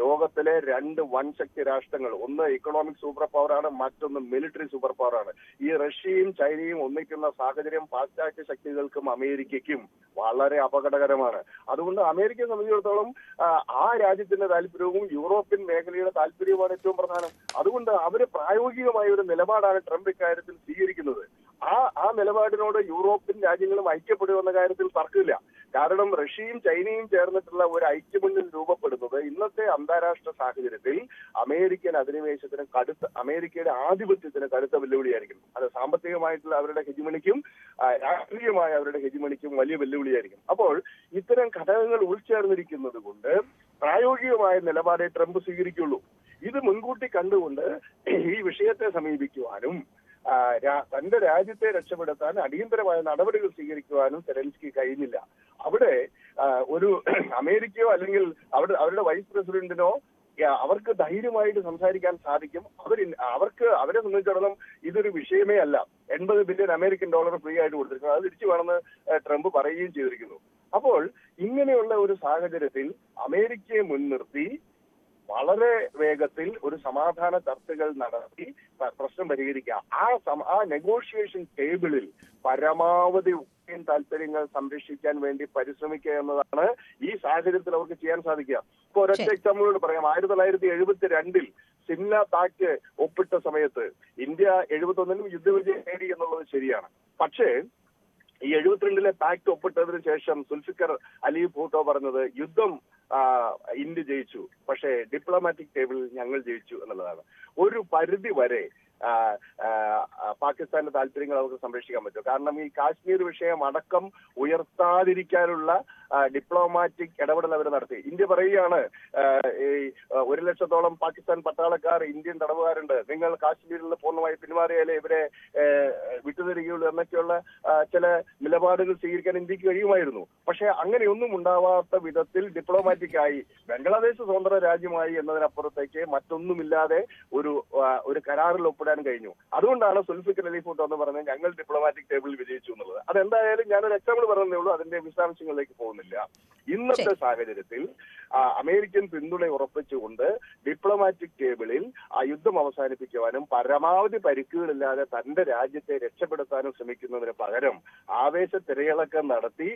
F: ലോകത്തിലെ 2 വൻശക്തി രാഷ്ട്രങ്ങൾ, ഒന്ന് ഇക്കണോമിക് സൂപ്പർ പവറാണ്, മറ്റൊന്ന് മിലിറ്ററി സൂപ്പർ പവറാണ്. ഈ റഷ്യയും ചൈനയും ഒന്നിക്കുന്ന സാഹചര്യം പാശ്ചാത്യ ശക്തികൾക്കും അമേരിക്കയ്ക്കും വളരെ അപകടകരമാണ്. അതുകൊണ്ട് അമേരിക്കയെ സംബന്ധിച്ചിടത്തോളം ആ രാജ്യത്തിന്റെ താല്പര്യവും യൂറോപ്യൻ മേഖലയുടെ താല്പര്യവുമാണ് ഏറ്റവും പ്രധാനം. അതുകൊണ്ട് അവര് പ്രായോഗികമായ ഒരു നിലപാടാണ് ട്രംപ് ഇക്കാര്യത്തിൽ സ്വീകരിക്കുന്നത്. ആ നിലപാടിനോട് യൂറോപ്യൻ രാജ്യങ്ങളും ഐക്യപ്പെടുമെന്ന കാര്യത്തിൽ തർക്കമില്ല. കാരണം റഷ്യയും ചൈനയും ചേർന്നിട്ടുള്ള ഒരു ഐക്യമുന്നണി രൂപപ്പെടുന്നത് ഇന്നത്തെ അന്താരാഷ്ട്ര സാഹചര്യത്തിൽ അമേരിക്കയുടെ ആധിപത്യത്തിന് കടുത്ത വെല്ലുവിളിയായിരിക്കും. അത് സാമ്പത്തികമായിട്ടുള്ള അവരുടെ ഹെജിമണിക്കും രാഷ്ട്രീയമായ അവരുടെ ഹെജിമണിക്കും വലിയ വെല്ലുവിളിയായിരിക്കും. അപ്പോൾ ഇത്തരം ഘടകങ്ങൾ ഉൾച്ചേർന്നിരിക്കുന്നത് കൊണ്ട് പ്രായോഗികമായ നിലപാടേ ട്രംപ് സ്വീകരിക്കുള്ളൂ. ഇത് മുൻകൂട്ടി കണ്ടുകൊണ്ട് ഈ വിഷയത്തെ സമീപിക്കുവാനും തന്റെ രാജ്യത്തെ രക്ഷപ്പെടുത്താൻ അടിയന്തരമായ നടപടികൾ സ്വീകരിക്കുവാനും സെലൻസ്കി കഴിഞ്ഞില്ല. അവിടെ ഒരു അമേരിക്കയോ അല്ലെങ്കിൽ അവരുടെ വൈസ് പ്രസിഡന്റിനോ അവർക്ക് ധൈര്യമായിട്ട് സംസാരിക്കാൻ സാധിക്കും. അവരെ സംബന്ധിച്ചിടത്തോളം ഇതൊരു വിഷയമേ അല്ല. $80 ബില്യൺ അമേരിക്കൻ ഡോളർ ഫ്രീ ആയിട്ട് കൊടുത്തിരിക്കുന്നത്. അത് തിരിച്ചു വേണമെന്ന് ട്രംപ് പറയുകയും ചെയ്തിരിക്കുന്നു. അപ്പോൾ ഇങ്ങനെയുള്ള ഒരു സാഹചര്യത്തിൽ അമേരിക്കയെ മുൻനിർത്തി വളരെ വേഗത്തിൽ ഒരു സമാധാന ചർച്ചകൾ നടത്തി പ്രശ്നം പരിഹരിക്കുക. ആ നെഗോഷിയേഷൻ ടേബിളിൽ പരമാവധി ഉക്രൈൻ താല്പര്യങ്ങൾ സംരക്ഷിക്കാൻ വേണ്ടി പരിശ്രമിക്കുക എന്നതാണ് ഈ സാഹചര്യത്തിൽ അവർക്ക് ചെയ്യാൻ സാധിക്കുക. ഇപ്പൊ ഒരൊറ്റ എക്സാമ്പിളോട് പറയാം. 1972 സിംല പാക്ട് ഒപ്പിട്ട സമയത്ത് ഇന്ത്യ 71 യുദ്ധവിജയം നേടി എന്നുള്ളത് ശരിയാണ്. പക്ഷേ ഈ 72 പാക്ട് ഒപ്പിട്ടതിന് ശേഷം സുൽഫിക്കർ അലി ഭൂട്ടോ പറഞ്ഞത് യുദ്ധം ഇന്ത്യ ജയിച്ചു, പക്ഷേ ഡിപ്ലോമാറ്റിക് ടേബിളിൽ ഞങ്ങൾ ജയിച്ചു എന്നുള്ളതാണ്. ഒരു പരിധി വരെ പാകിസ്ഥാന്റെ താല്പര്യങ്ങൾ അവർക്ക് സംരക്ഷിക്കാൻ പറ്റും. കാരണം ഈ കാശ്മീർ വിഷയം അടക്കം ഉയർത്താതിരിക്കാനുള്ള ഡിപ്ലോമാറ്റിക് ഇടപെടൽ അവർ നടത്തി. ഇന്ത്യ പറയുകയാണ്, ഈ 1 ലക്ഷത്തോളം പാകിസ്ഥാൻ പട്ടാളക്കാർ ഇന്ത്യൻ തടവുകാരുണ്ട്, നിങ്ങൾ കാശ്മീരിൽ നിന്ന് പൂർണ്ണമായി പിന്മാറിയാലേ ഇവരെ വിട്ടുതരികയുള്ളൂ എന്നൊക്കെയുള്ള ചില നിലപാടുകൾ സ്വീകരിക്കാൻ ഇന്ത്യക്ക് കഴിയുമായിരുന്നു. പക്ഷെ അങ്ങനെയൊന്നും ഉണ്ടാവാത്ത വിധത്തിൽ ഡിപ്ലോമാറ്റിക്കായി ബംഗ്ലാദേശ് സ്വതന്ത്ര രാജ്യമായി എന്നതിനപ്പുറത്തേക്ക് മറ്റൊന്നുമില്ലാതെ ഒരു കരാറിൽ ഒപ്പിടാൻ കഴിഞ്ഞു. അതുകൊണ്ടാണ് സുൽഫിക്കർ അലി ഭൂട്ടോ എന്ന് പറഞ്ഞത് ഞങ്ങൾ ഡിപ്ലോമാറ്റിക് ടേബിളിൽ വിജയിച്ചു എന്നുള്ളത്. അതെന്തായാലും ഞാനൊരു എക്സാമ്പിൾ പറഞ്ഞതേ ഉള്ളൂ, അതിന്റെ വിശദാംശങ്ങളിലേക്ക് പോകുന്നില്ല. ഇന്നത്തെ സാഹചര്യത്തിൽ അമേരിക്കൻ പിന്തുണ ഉറപ്പിച്ചുകൊണ്ട് ഡിപ്ലോമാറ്റിക് ടേബിളിൽ ആ യുദ്ധം അവസാനിപ്പിക്കുവാനും പരമാവധി പരിക്കുകളില്ലാതെ തന്റെ രാജ്യത്തെ രക്ഷപ്പെടുത്താനും ശ്രമിക്കുന്നതിന് പകരം ആവേശ തിരയിളക്കം നടത്തി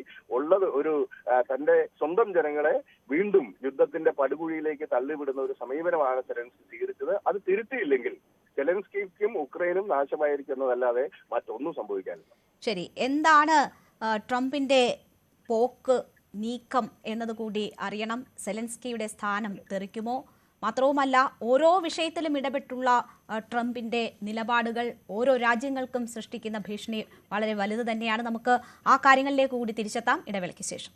F: തന്റെ സ്വന്തം ജനങ്ങളെ വീണ്ടും യുദ്ധത്തിന്റെ പടുകുഴിയിലേക്ക് തള്ളിവിടുന്ന ഒരു സമീപനമാണ് സെലൻസ്കി സ്വീകരിച്ചത്. അത് തിരുത്തിയില്ലെങ്കിൽ സെലൻസ്കിക്കും ഉക്രൈനും നാശമായിരിക്കുന്നതല്ലാതെ മറ്റൊന്നും സംഭവിക്കാനില്ല.
D: ശരി, എന്താണ് ട്രംപിന്റെ നീക്കം എന്നതുകൂടി അറിയണം. സെലൻസ്കിയുടെ സ്ഥാനം തെറിക്കുമോ? മാത്രവുമല്ല, ഓരോ വിഷയത്തിലും ഇടപെട്ടുള്ള ട്രംപിന്റെ നിലപാടുകൾ ഓരോ രാജ്യങ്ങൾക്കും സൃഷ്ടിക്കുന്ന ഭീഷണി വളരെ വലുത് തന്നെയാണ്. നമുക്ക് ആ കാര്യങ്ങളിലേക്ക് കൂടി തിരിച്ചെത്താം ഇടവേളയ്ക്ക് ശേഷം.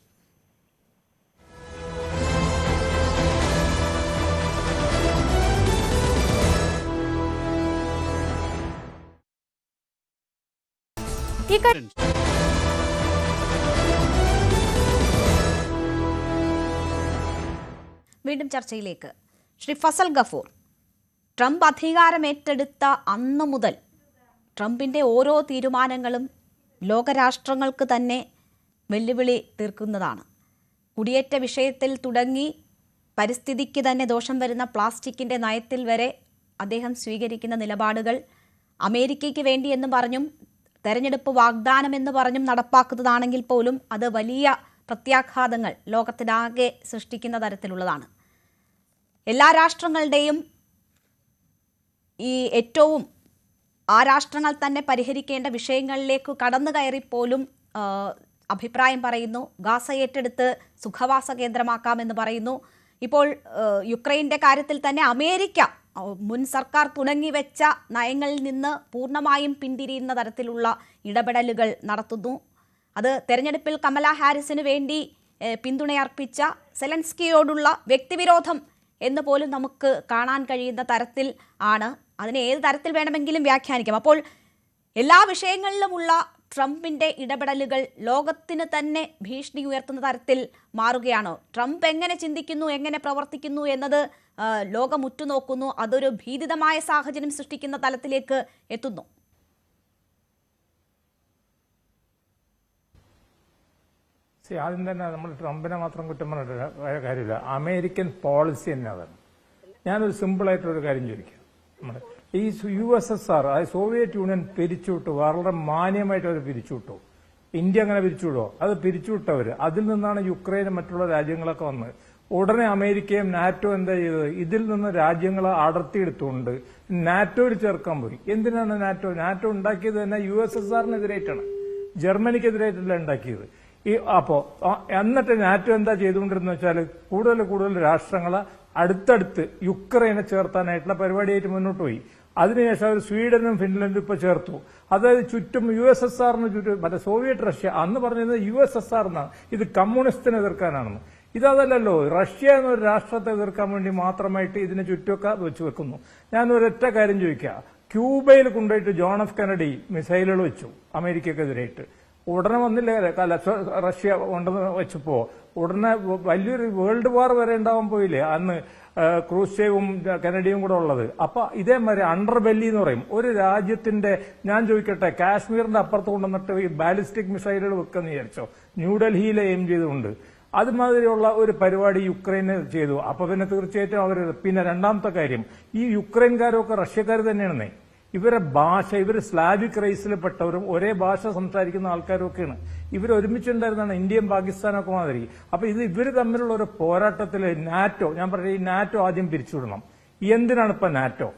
D: വീണ്ടും ചർച്ചയിലേക്ക്. ശ്രീ ഫസൽ ഗഫൂർ, ട്രംപ് അധികാരമേറ്റെടുത്ത അന്നു മുതൽ ട്രംപിൻ്റെ ഓരോ തീരുമാനങ്ങളും ലോകരാഷ്ട്രങ്ങൾക്ക് തന്നെ വെല്ലുവിളി തീർക്കുന്നതാണ്. കുടിയേറ്റ വിഷയത്തിൽ തുടങ്ങി പരിസ്ഥിതിക്ക് തന്നെ ദോഷം വരുന്ന പ്ലാസ്റ്റിക്കിൻ്റെ നയത്തിൽ വരെ അദ്ദേഹം സ്വീകരിക്കുന്ന നിലപാടുകൾ അമേരിക്കയ്ക്ക് വേണ്ടി എന്ന് പറഞ്ഞും തെരഞ്ഞെടുപ്പ് വാഗ്ദാനമെന്ന് പറഞ്ഞും നടപ്പാക്കുന്നതാണെങ്കിൽ പോലും അത് വലിയ പ്രത്യാഘാതങ്ങൾ ലോകത്തിനാകെ സൃഷ്ടിക്കുന്ന തരത്തിലുള്ളതാണ്. എല്ലാ രാഷ്ട്രങ്ങളുടെയും ഈ ഏറ്റവും ആ രാഷ്ട്രങ്ങൾ തന്നെ പരിഹരിക്കേണ്ട വിഷയങ്ങളിലേക്ക് കടന്നു കയറിപ്പോലും അഭിപ്രായം പറയുന്നു. ഗാസ ഏറ്റെടുത്ത് സുഖവാസ കേന്ദ്രമാക്കാമെന്ന് പറയുന്നു. ഇപ്പോൾ യുക്രൈൻ്റെ കാര്യത്തിൽ തന്നെ അമേരിക്ക മുൻ സർക്കാർ തുടങ്ങിവെച്ച നയങ്ങളിൽ നിന്ന് പൂർണ്ണമായും പിന്തിരിയുന്ന തരത്തിലുള്ള ഇടപെടലുകൾ നടത്തുന്നു. അത് തെരഞ്ഞെടുപ്പിൽ കമല ഹാരിസിന് വേണ്ടി പിന്തുണയർപ്പിച്ച സെലൻസ്കിയോടുള്ള വ്യക്തിവിരോധം എന്ന് പോലും നമുക്ക് കാണാൻ കഴിയുന്ന തരത്തിൽ ആണ്. അതിനെ ഏത് തരത്തിൽ വേണമെങ്കിലും വ്യാഖ്യാനിക്കാം. അപ്പോൾ എല്ലാ വിഷയങ്ങളിലുമുള്ള ട്രംപിന്റെ ഇടപെടലുകൾ ലോകത്തിന് തന്നെ ഭീഷണി ഉയർത്തുന്ന തരത്തിൽ മാറുകയാണോ? ട്രംപ് എങ്ങനെ ചിന്തിക്കുന്നു, എങ്ങനെ പ്രവർത്തിക്കുന്നു എന്നത് ലോകം ഉറ്റുനോക്കുന്നു. അതൊരു ഭീതിതമായ സാഹചര്യം സൃഷ്ടിക്കുന്ന തലത്തിലേക്ക് എത്തുന്നു.
E: ആദ്യം തന്നെ നമ്മൾ ട്രംപിനെ മാത്രം കുറ്റം പറഞ്ഞിട്ട് കാര്യമില്ല. അമേരിക്കൻ പോളിസി തന്നെ അതാണ്. ഞാനൊരു സിമ്പിളായിട്ടൊരു കാര്യം ചോദിക്കാം. നമ്മുടെ ഈ USSR, അതായത് സോവിയറ്റ് യൂണിയൻ പിരിച്ചുവിട്ടു, വളരെ മാന്യമായിട്ട് അവർ പിരിച്ചുവിട്ടു. ഇന്ത്യ അങ്ങനെ പിരിച്ചുവിടുമോ? അത് പിരിച്ചുവിട്ടവർ. അതിൽ നിന്നാണ് യുക്രൈനും മറ്റുള്ള രാജ്യങ്ങളൊക്കെ വന്നത്. ഉടനെ അമേരിക്കയും നാറ്റോ എന്താ ചെയ്തത്? ഇതിൽ നിന്ന് രാജ്യങ്ങളെ അടർത്തിയെടുത്തുകൊണ്ട് നാറ്റോയിൽ ചേർക്കാൻ പോയി. എന്തിനാണ് നാറ്റോ ഉണ്ടാക്കിയത് തന്നെ USSRനെതിരായിട്ടാണ്, ജർമ്മനിക്കെതിരായിട്ടല്ല ഉണ്ടാക്കിയത്. എന്നിട്ട് നാറ്റോ എന്താ ചെയ്തുകൊണ്ടിരുന്ന വെച്ചാൽ കൂടുതൽ രാഷ്ട്രങ്ങളെ അടുത്തടുത്ത് യുക്രൈനെ ചേർത്താനായിട്ടുള്ള പരിപാടിയായിട്ട് മുന്നോട്ട് പോയി. അതിനുശേഷം അവർ സ്വീഡനും ഫിൻലൻഡും ഇപ്പൊ ചേർത്തു. അതായത് ചുറ്റും USSRന് ചുറ്റും, മറ്റേ സോവിയറ്റ് റഷ്യ അന്ന് പറഞ്ഞത് USSR എന്നാണ്, ഇത് കമ്മ്യൂണിസ്റ്റിനെ എതിർക്കാനാണെന്ന്. ഇതല്ലല്ലോ, റഷ്യ എന്നൊരു രാഷ്ട്രത്തെ എതിർക്കാൻ വേണ്ടി മാത്രമായിട്ട് ഇതിനെ ചുറ്റുമൊക്കെ വെച്ച് വെക്കുന്നു. ഞാൻ ഒരൊറ്റ കാര്യം ചോദിക്കുക. ക്യൂബയിൽ കൊണ്ടുപോയിട്ട് ജോൺ എഫ് കെനഡി മിസൈലുകൾ വെച്ചു അമേരിക്കക്കെതിരായിട്ട്. ഉടനെ വന്നില്ലേ റഷ്യ കൊണ്ടുവന്ന് വെച്ചപ്പോ? ഉടനെ വലിയൊരു വേൾഡ് വാർ വരെ ഉണ്ടാവാൻ പോയില്ലേ അന്ന് ക്രൂസ്ചേവും കെനഡിയും കൂടെ ഉള്ളത്. അപ്പൊ ഇതേമാതിരി അണ്ടർബെല്ലി എന്ന് പറയും ഒരു രാജ്യത്തിന്റെ. ഞാൻ ചോദിക്കട്ടെ, കാശ്മീരിന്റെ അപ്പുറത്ത് കൊണ്ടുവന്നിട്ട് ഈ ബാലിസ്റ്റിക് മിസൈലുകൾ വെക്കെന്ന് വിചാരിച്ചോ? ന്യൂഡൽഹിയിലെ എയിം ചെയ്തുകൊണ്ട് അതുമാതിരിയുള്ള ഒരു പരിപാടി യുക്രൈന് ചെയ്തു. അപ്പൊ പിന്നെ തീർച്ചയായിട്ടും അവർ. പിന്നെ രണ്ടാമത്തെ കാര്യം, ഈ യുക്രൈൻകാരൊക്കെ റഷ്യക്കാർ തന്നെയാണെന്നേ. ഇവരെ ഭാഷ, ഇവർ സ്ലാവിക് റേസിൽപ്പെട്ടവരും ഒരേ ഭാഷ സംസാരിക്കുന്ന ആൾക്കാരൊക്കെയാണ്. ഇവർ ഒരുമിച്ചുണ്ടായിരുന്നാണ് ഇന്ത്യയും പാകിസ്ഥാനൊക്കെ മാതിരി. അപ്പൊ ഇവർ തമ്മിലുള്ള ഒരു പോരാട്ടത്തിൽ നാറ്റോ, ഞാൻ പറഞ്ഞ ഈ നാറ്റോ ആദ്യം പിരിച്ചുവിടണം. എന്തിനാണ് ഇപ്പൊ നാറ്റോ?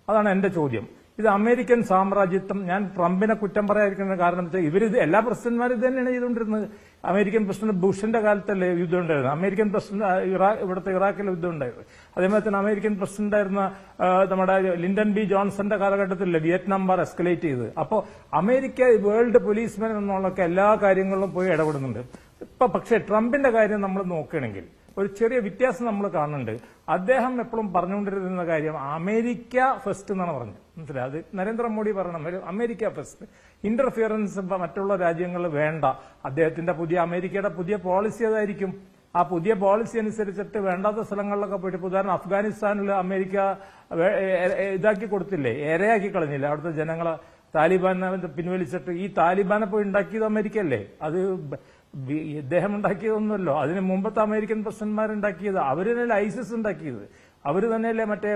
E: അതാണ് എന്റെ ചോദ്യം. ഇത് അമേരിക്കൻ സാമ്രാജ്യത്വം. ഞാൻ ട്രംപിനെ കുറ്റം പറയാതിരിക്കുന്ന കാരണം വെച്ചാൽ എല്ലാ പ്രസിഡന്റ്മാരും ഇത് തന്നെയാണ് ചെയ്തുകൊണ്ടിരുന്നത്. അമേരിക്കൻ പ്രസിഡന്റ് ബുഷിന്റെ കാലത്തല്ലേ യുദ്ധം ഉണ്ടായിരുന്നു. അമേരിക്കൻ പ്രസിഡന്റ് ഇവിടുത്തെ ഇറാഖിലെ യുദ്ധം ഉണ്ടായിരുന്നു. അതേപോലെ തന്നെ അമേരിക്കൻ പ്രസിഡന്റ് ആയിരുന്ന നമ്മുടെ ലിൻഡൻ ബി ജോൺസന്റെ കാലഘട്ടത്തിലല്ലേ വിയറ്റ്നാം വാർ എസ്കലേറ്റ് ചെയ്ത്. അപ്പോൾ അമേരിക്ക വേൾഡ് പോലീസ്മാൻ എന്നുള്ളൊക്കെ എല്ലാ കാര്യങ്ങളിലും പോയി ഇടപെടുന്നുണ്ട്. പക്ഷേ ട്രംപിന്റെ കാര്യം നമ്മൾ നോക്കുകയാണെങ്കിൽ ഒരു ചെറിയ വ്യത്യാസം നമ്മൾ കാണുന്നുണ്ട്. അദ്ദേഹം എപ്പോഴും പറഞ്ഞുകൊണ്ടിരുന്ന കാര്യം അമേരിക്ക ഫസ്റ്റ് എന്നാണ് പറഞ്ഞത്. മനസ്സിലായി? അത് നരേന്ദ്രമോദി പറയണം, അമേരിക്ക ഫസ്റ്റ്, ഇന്റർഫിയറൻസ് മറ്റുള്ള രാജ്യങ്ങൾ വേണ്ട. അദ്ദേഹത്തിന്റെ അമേരിക്കയുടെ പുതിയ പോളിസി അതായിരിക്കും. ആ പുതിയ പോളിസി അനുസരിച്ചിട്ട് വേണ്ടാത്ത സ്ഥലങ്ങളിലൊക്കെ പോയിട്ട്, ഉദാഹരണം അഫ്ഗാനിസ്ഥാനിൽ അമേരിക്ക ഇതാക്കി കൊടുത്തില്ലേ, ഇരയാക്കി കളഞ്ഞില്ലേ അവിടുത്തെ ജനങ്ങളെ. താലിബാനെ പിൻവലിച്ചിട്ട് ഈ താലിബാനെ പോയി ഉണ്ടാക്കിയത് അമേരിക്കയല്ലേ? അത് ഇദ്ദേഹം ഉണ്ടാക്കിയതൊന്നുമല്ലോ. അതിന് മുമ്പത്തെ അമേരിക്കൻ പ്രസിഡന്റ്മാരുണ്ടാക്കിയത്. അവര് തന്നെയല്ലേ ഐസിസ് ഉണ്ടാക്കിയത്. അവർ തന്നെയല്ലേ മറ്റേ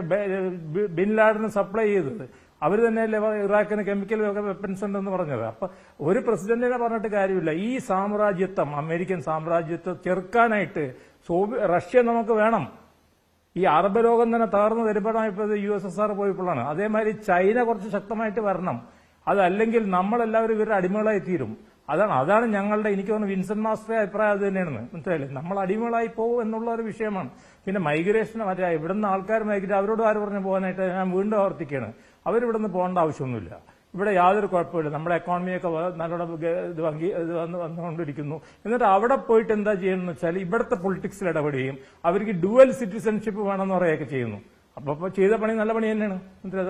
E: ബിൻ ലാഡന് സപ്ലൈ ചെയ്തത്. അവർ തന്നെയല്ലേ ഇറാഖിന് കെമിക്കൽ വെപ്പൻസ് ഉണ്ടെന്ന് പറഞ്ഞത്. അപ്പൊ ഒരു പ്രസിഡന്റിനെ പറഞ്ഞിട്ട് കാര്യമില്ല. ഈ സാമ്രാജ്യത്വം, അമേരിക്കൻ സാമ്രാജ്യത്വം ചെറുക്കാനായിട്ട് റഷ്യ നമുക്ക് വേണം. ഈ അറബ് ലോകം തന്നെ തകർന്നു വരുമ്പോഴായപ്പോൾ USSR പോയപ്പോഴാണ്. അതേമാതിരി ചൈന കുറച്ച് ശക്തമായിട്ട് വരണം. അതല്ലെങ്കിൽ നമ്മളെല്ലാവരും ഇവരുടെ അടിമകളായി തീരും. അതാണ് ഞങ്ങളുടെ, എനിക്ക് തോന്നുന്നു വിൻസെന്റ് മാസ്റ്ററുടെ അഭിപ്രായം അത് തന്നെയാണ്. മനസ്സിലായില്ലേ? നമ്മൾ അടിമകളായി പോകും എന്നുള്ള ഒരു വിഷയമാണ്. പിന്നെ മൈഗ്രേഷൻ, മറ്റേ ഇവിടുന്ന് ആൾക്കാർ മൈഗ്രേറ്റ്, അവരോട് ആര് പറഞ്ഞു പോകാനായിട്ട്? ഞാൻ വീണ്ടും ആവർത്തിക്കുകയാണ്, അവരിവിടുന്ന് പോകേണ്ട ആവശ്യമൊന്നുമില്ല. ഇവിടെ യാതൊരു കുഴപ്പമില്ല. നമ്മുടെ എക്കോണമിയൊക്കെ നല്ലോണം വന്നുകൊണ്ടിരിക്കുന്നു. എന്നിട്ട് അവിടെ പോയിട്ട് എന്താ ചെയ്യണമെന്ന് വെച്ചാൽ ഇവിടുത്തെ പൊളിറ്റിക്സിൽ ഇടപെടുകയും അവർക്ക് ഡുവൽ സിറ്റിസൺഷിപ്പ് വേണമെന്ന് പറയുകയൊക്കെ ചെയ്യുന്നു. അപ്പൊ ചെയ്ത പണി നല്ല പണി തന്നെയാണ്.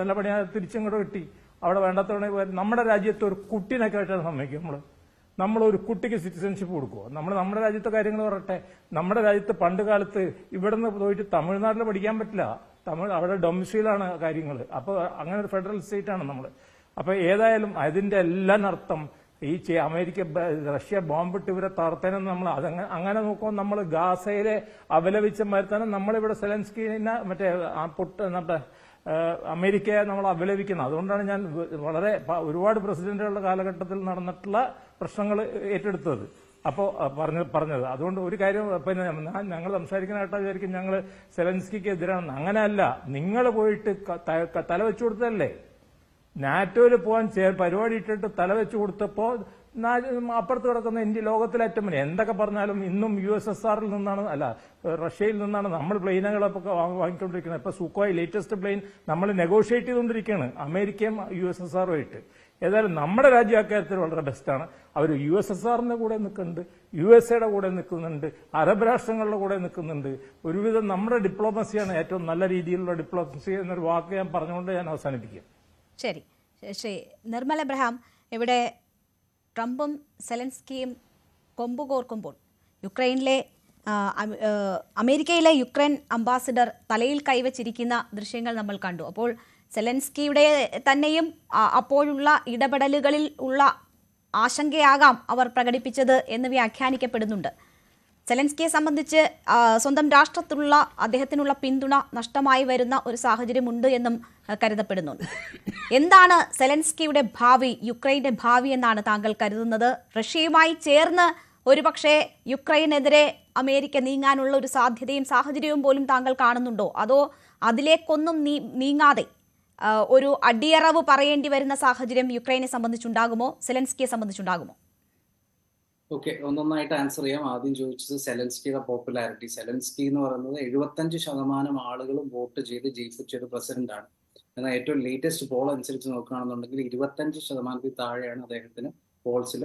E: നല്ല പണി തിരിച്ചങ്ങോട്ട് കിട്ടി. അവിടെ വേണ്ടാത്ത പണി. നമ്മുടെ രാജ്യത്ത് ഒരു കുട്ടീനൊക്കെ ആയിട്ടാണ് സമ്മതിക്കും. നമ്മളൊരു കുട്ടിക്ക് സിറ്റിസൺഷിപ്പ് കൊടുക്കുമോ? നമ്മുടെ രാജ്യത്തെ കാര്യങ്ങൾ പറയട്ടെ. നമ്മുടെ രാജ്യത്ത് പണ്ട് കാലത്ത് ഇവിടുന്ന് പോയിട്ട് തമിഴ്നാട്ടിൽ പഠിക്കാൻ പറ്റില്ല. അവിടെ ഡൊമിസൈലാണ് കാര്യങ്ങൾ. അപ്പോൾ അങ്ങനെ ഒരു ഫെഡറൽ സ്റ്റേറ്റ് ആണ് നമ്മൾ. അപ്പൊ ഏതായാലും അതിന്റെ എല്ലാം അർത്ഥം ഈ റഷ്യ ബോംബിട്ട് ഇവരെ തകർത്തേനെന്ന് നമ്മൾ അങ്ങനെ നോക്കുമ്പോൾ നമ്മൾ ഗാസയിലെ അപലപിച്ച മാതിരി നമ്മളിവിടെ സെലൻസ്കിനെ മറ്റേ നമ്മുടെ അമേരിക്കയെ നമ്മൾ അപലപിക്കുന്നത്. അതുകൊണ്ടാണ് ഞാൻ ഒരുപാട് പ്രസിഡന്റുകളുടെ കാലഘട്ടത്തിൽ നടന്നിട്ടുള്ള പ്രശ്നങ്ങൾ ഏറ്റെടുത്തത്. അപ്പോൾ പറഞ്ഞത്. അതുകൊണ്ട് ഒരു കാര്യം പിന്നെ ഞങ്ങൾ സംസാരിക്കാനായിട്ട് വിചാരിക്കും ഞങ്ങൾ സെലൻസ്കിക്ക് എതിരാണെന്ന്. അങ്ങനെയല്ല, നിങ്ങൾ പോയിട്ട് തല വെച്ചു കൊടുത്തതല്ലേ. നാറ്റോയിൽ പോകാൻ പരിപാടി ഇട്ടിട്ട് തല വെച്ചു കൊടുത്തപ്പോൾ അപ്പുറത്ത് കിടക്കുന്ന ഇന്ത്യ ലോകത്തിലെ ഏറ്റവും വലിയ എന്തൊക്കെ പറഞ്ഞാലും ഇന്നും USSRൽ നിന്നാണ്, അല്ല റഷ്യയിൽ നിന്നാണ് നമ്മൾ പ്ലെയിനുകളൊക്കെ വാങ്ങിക്കൊണ്ടിരിക്കുന്നത്. ഇപ്പൊ സുഖോയ് ലേറ്റസ്റ്റ് പ്ലെയിൻ നമ്മൾ നെഗോഷിയേറ്റ് ചെയ്തുകൊണ്ടിരിക്കുകയാണ് അമേരിക്കയും USSRുമായിട്ട്. ഏതായാലും നമ്മുടെ രാജ്യം അക്കാര്യത്തിൽ വളരെ ബെസ്റ്റാണ്. അവർ USSRന്റെ കൂടെ നിൽക്കുന്നുണ്ട്, USA കൂടെ നിൽക്കുന്നുണ്ട്, അറബ് രാഷ്ട്രങ്ങളുടെ കൂടെ നിൽക്കുന്നുണ്ട്. ഒരുവിധം നമ്മുടെ ഡിപ്ലോമസിയാണ് ഏറ്റവും നല്ല രീതിയിലുള്ള ഡിപ്ലോമസി എന്നൊരു വാക്ക് ഞാൻ പറഞ്ഞുകൊണ്ട് ഞാൻ അവസാനിപ്പിക്കും.
D: ശരി, ശ്രീ നിർമ്മൽ എബ്രഹാം, ഇവിടെ ട്രംപും സെലൻസ്കിയും കൊമ്പുകോർക്കുമ്പോൾ യുക്രൈനിലെ അമേരിക്കയിലെ യുക്രൈൻ അംബാസിഡർ തലയിൽ കൈവച്ചിരിക്കുന്ന ദൃശ്യങ്ങൾ നമ്മൾ കണ്ടു. അപ്പോൾ സെലൻസ്കിയുടെ തന്നെയും അപ്പോഴുള്ള ഇടപെടലുകളിൽ ഉള്ള ആശങ്കയാകാം അവർ പ്രകടിപ്പിച്ചത് എന്ന് വ്യാഖ്യാനിക്കപ്പെടുന്നുണ്ട്. സെലൻസ്കിയെ സംബന്ധിച്ച് സ്വന്തം രാഷ്ട്രത്തിലുള്ള അദ്ദേഹത്തിനുള്ള പിന്തുണ നഷ്ടമായി വരുന്ന ഒരു സാഹചര്യമുണ്ട് എന്നും കരുതപ്പെടുന്നുണ്ട്. എന്താണ് സെലൻസ്കിയുടെ ഭാവി, യുക്രൈന്റെ ഭാവി എന്നാണ് താങ്കൾ കരുതുന്നത്? റഷ്യയുമായി ചേർന്ന് ഒരുപക്ഷെ യുക്രൈനെതിരെ അമേരിക്ക നീങ്ങാനുള്ള ഒരു സാധ്യതയും സാഹചര്യവും പോലും താങ്കൾ കാണുന്നുണ്ടോ? അതോ അതിലേക്കൊന്നും നീങ്ങാതെ ഒരു അടിയറവ് പറയേണ്ടി വരുന്ന സാഹചര്യം യുക്രൈനെ സംബന്ധിച്ചുണ്ടാകുമോ, സെലൻസ്കിയെ സംബന്ധിച്ചുണ്ടാകുമോ?
C: ഓക്കെ, ഒന്നൊന്നായിട്ട് ആൻസർ ചെയ്യാം. ആദ്യം ചോദിച്ചത് സെലൻസ്കിയുടെ പോപ്പുലാരിറ്റി. സെലൻസ്കി എന്ന് പറയുന്നത് 75% ആളുകൾ വോട്ട് ചെയ്ത് ജയിപ്പിച്ച ഒരു പ്രസിഡന്റാണ്. എന്നാൽ ഏറ്റവും ലേറ്റസ്റ്റ് പോൾ അനുസരിച്ച് നോക്കുകയാണെന്നുണ്ടെങ്കിൽ 25% താഴെയാണ് അദ്ദേഹത്തിന് പോൾസിൽ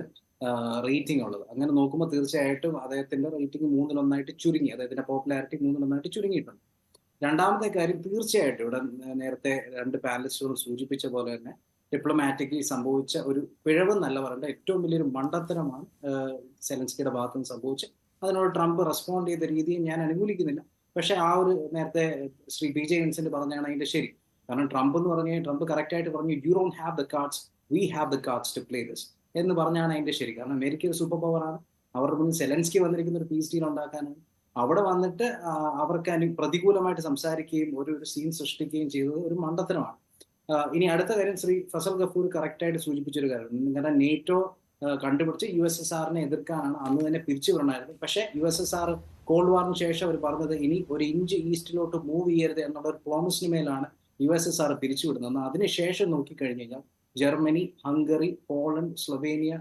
C: റേറ്റിംഗ് ഉള്ളത്. അങ്ങനെ നോക്കുമ്പോൾ തീർച്ചയായിട്ടും അദ്ദേഹത്തിന്റെ റേറ്റിംഗ് 3-1 ചുരുങ്ങി, അദ്ദേഹത്തിന്റെ പോപ്പുലാരിറ്റി 3-1 ചുരുങ്ങിയിട്ടുണ്ട്. രണ്ടാമത്തെ കാര്യം, തീർച്ചയായിട്ടും ഇവിടെ നേരത്തെ 2 പാനലിസ്റ്റുകൾ സൂചിപ്പിച്ച പോലെ തന്നെ ഡിപ്ലോമാറ്റിക്കലി സംഭവിച്ച ഒരു പിഴവ് എന്നല്ല പറയേണ്ട, ഏറ്റവും വലിയൊരു മണ്ടത്തരമാണ് സെലൻസ്കിയുടെ ഭാഗത്ത് നിന്ന് സംഭവിച്ചത്. അതിനോട് ട്രംപ് റെസ്പോണ്ട് ചെയ്ത രീതിയെ ഞാൻ അനുകൂലിക്കുന്നില്ല. പക്ഷെ ആ ഒരു നേരത്തെ ശ്രീ PJ വിൻസെന്റ് പറഞ്ഞാണ് അതിന്റെ ശരി. കാരണം ട്രംപ് എന്ന് പറഞ്ഞാൽ ട്രംപ് കറക്റ്റായിട്ട് പറഞ്ഞു, you don't have the cards, we have the cards to play this എന്ന് പറഞ്ഞാണ് അതിന്റെ ശരി. കാരണം അമേരിക്ക ഒരു സൂപ്പർ പവറാണ്. അവരുടെ മുന്നിൽ സെലൻസ്കി വന്നിരിക്കുന്ന ഒരു പീസ് ഡീൽ ഉണ്ടാക്കാനാണ്. അവിടെ വന്നിട്ട് അവർക്ക് പ്രതികൂലമായിട്ട് സംസാരിക്കുകയും ഒരു സീൻ സൃഷ്ടിക്കുകയും ചെയ്തത് ഒരു മണ്ടത്തരമാണ്. ഇനി അടുത്ത കാര്യം, ശ്രീ ഫസൽ ഗഫൂർ കറക്റ്റായിട്ട് സൂചിപ്പിച്ചൊരു കാര്യം, നിങ്ങളുടെ നേറ്റോ കണ്ടുപിടിച്ച് USSRനെ എതിർക്കാനാണ് അന്ന് തന്നെ പിരിച്ചുവിടണമായിരുന്നു. പക്ഷേ USSR കോൾഡ് വാറിന് ശേഷം അവർ പറഞ്ഞത് ഇനി ഒരു ഇഞ്ച് ഈസ്റ്റിലോട്ട് മൂവ് ചെയ്യരുത് എന്നുള്ള ഒരു പ്രോമിസിന് മേലാണ് USSR പിരിച്ചുവിടുന്നത്. എന്നാൽ അതിനുശേഷം നോക്കിക്കഴിഞ്ഞു കഴിഞ്ഞാൽ Germany, Hungary, Poland,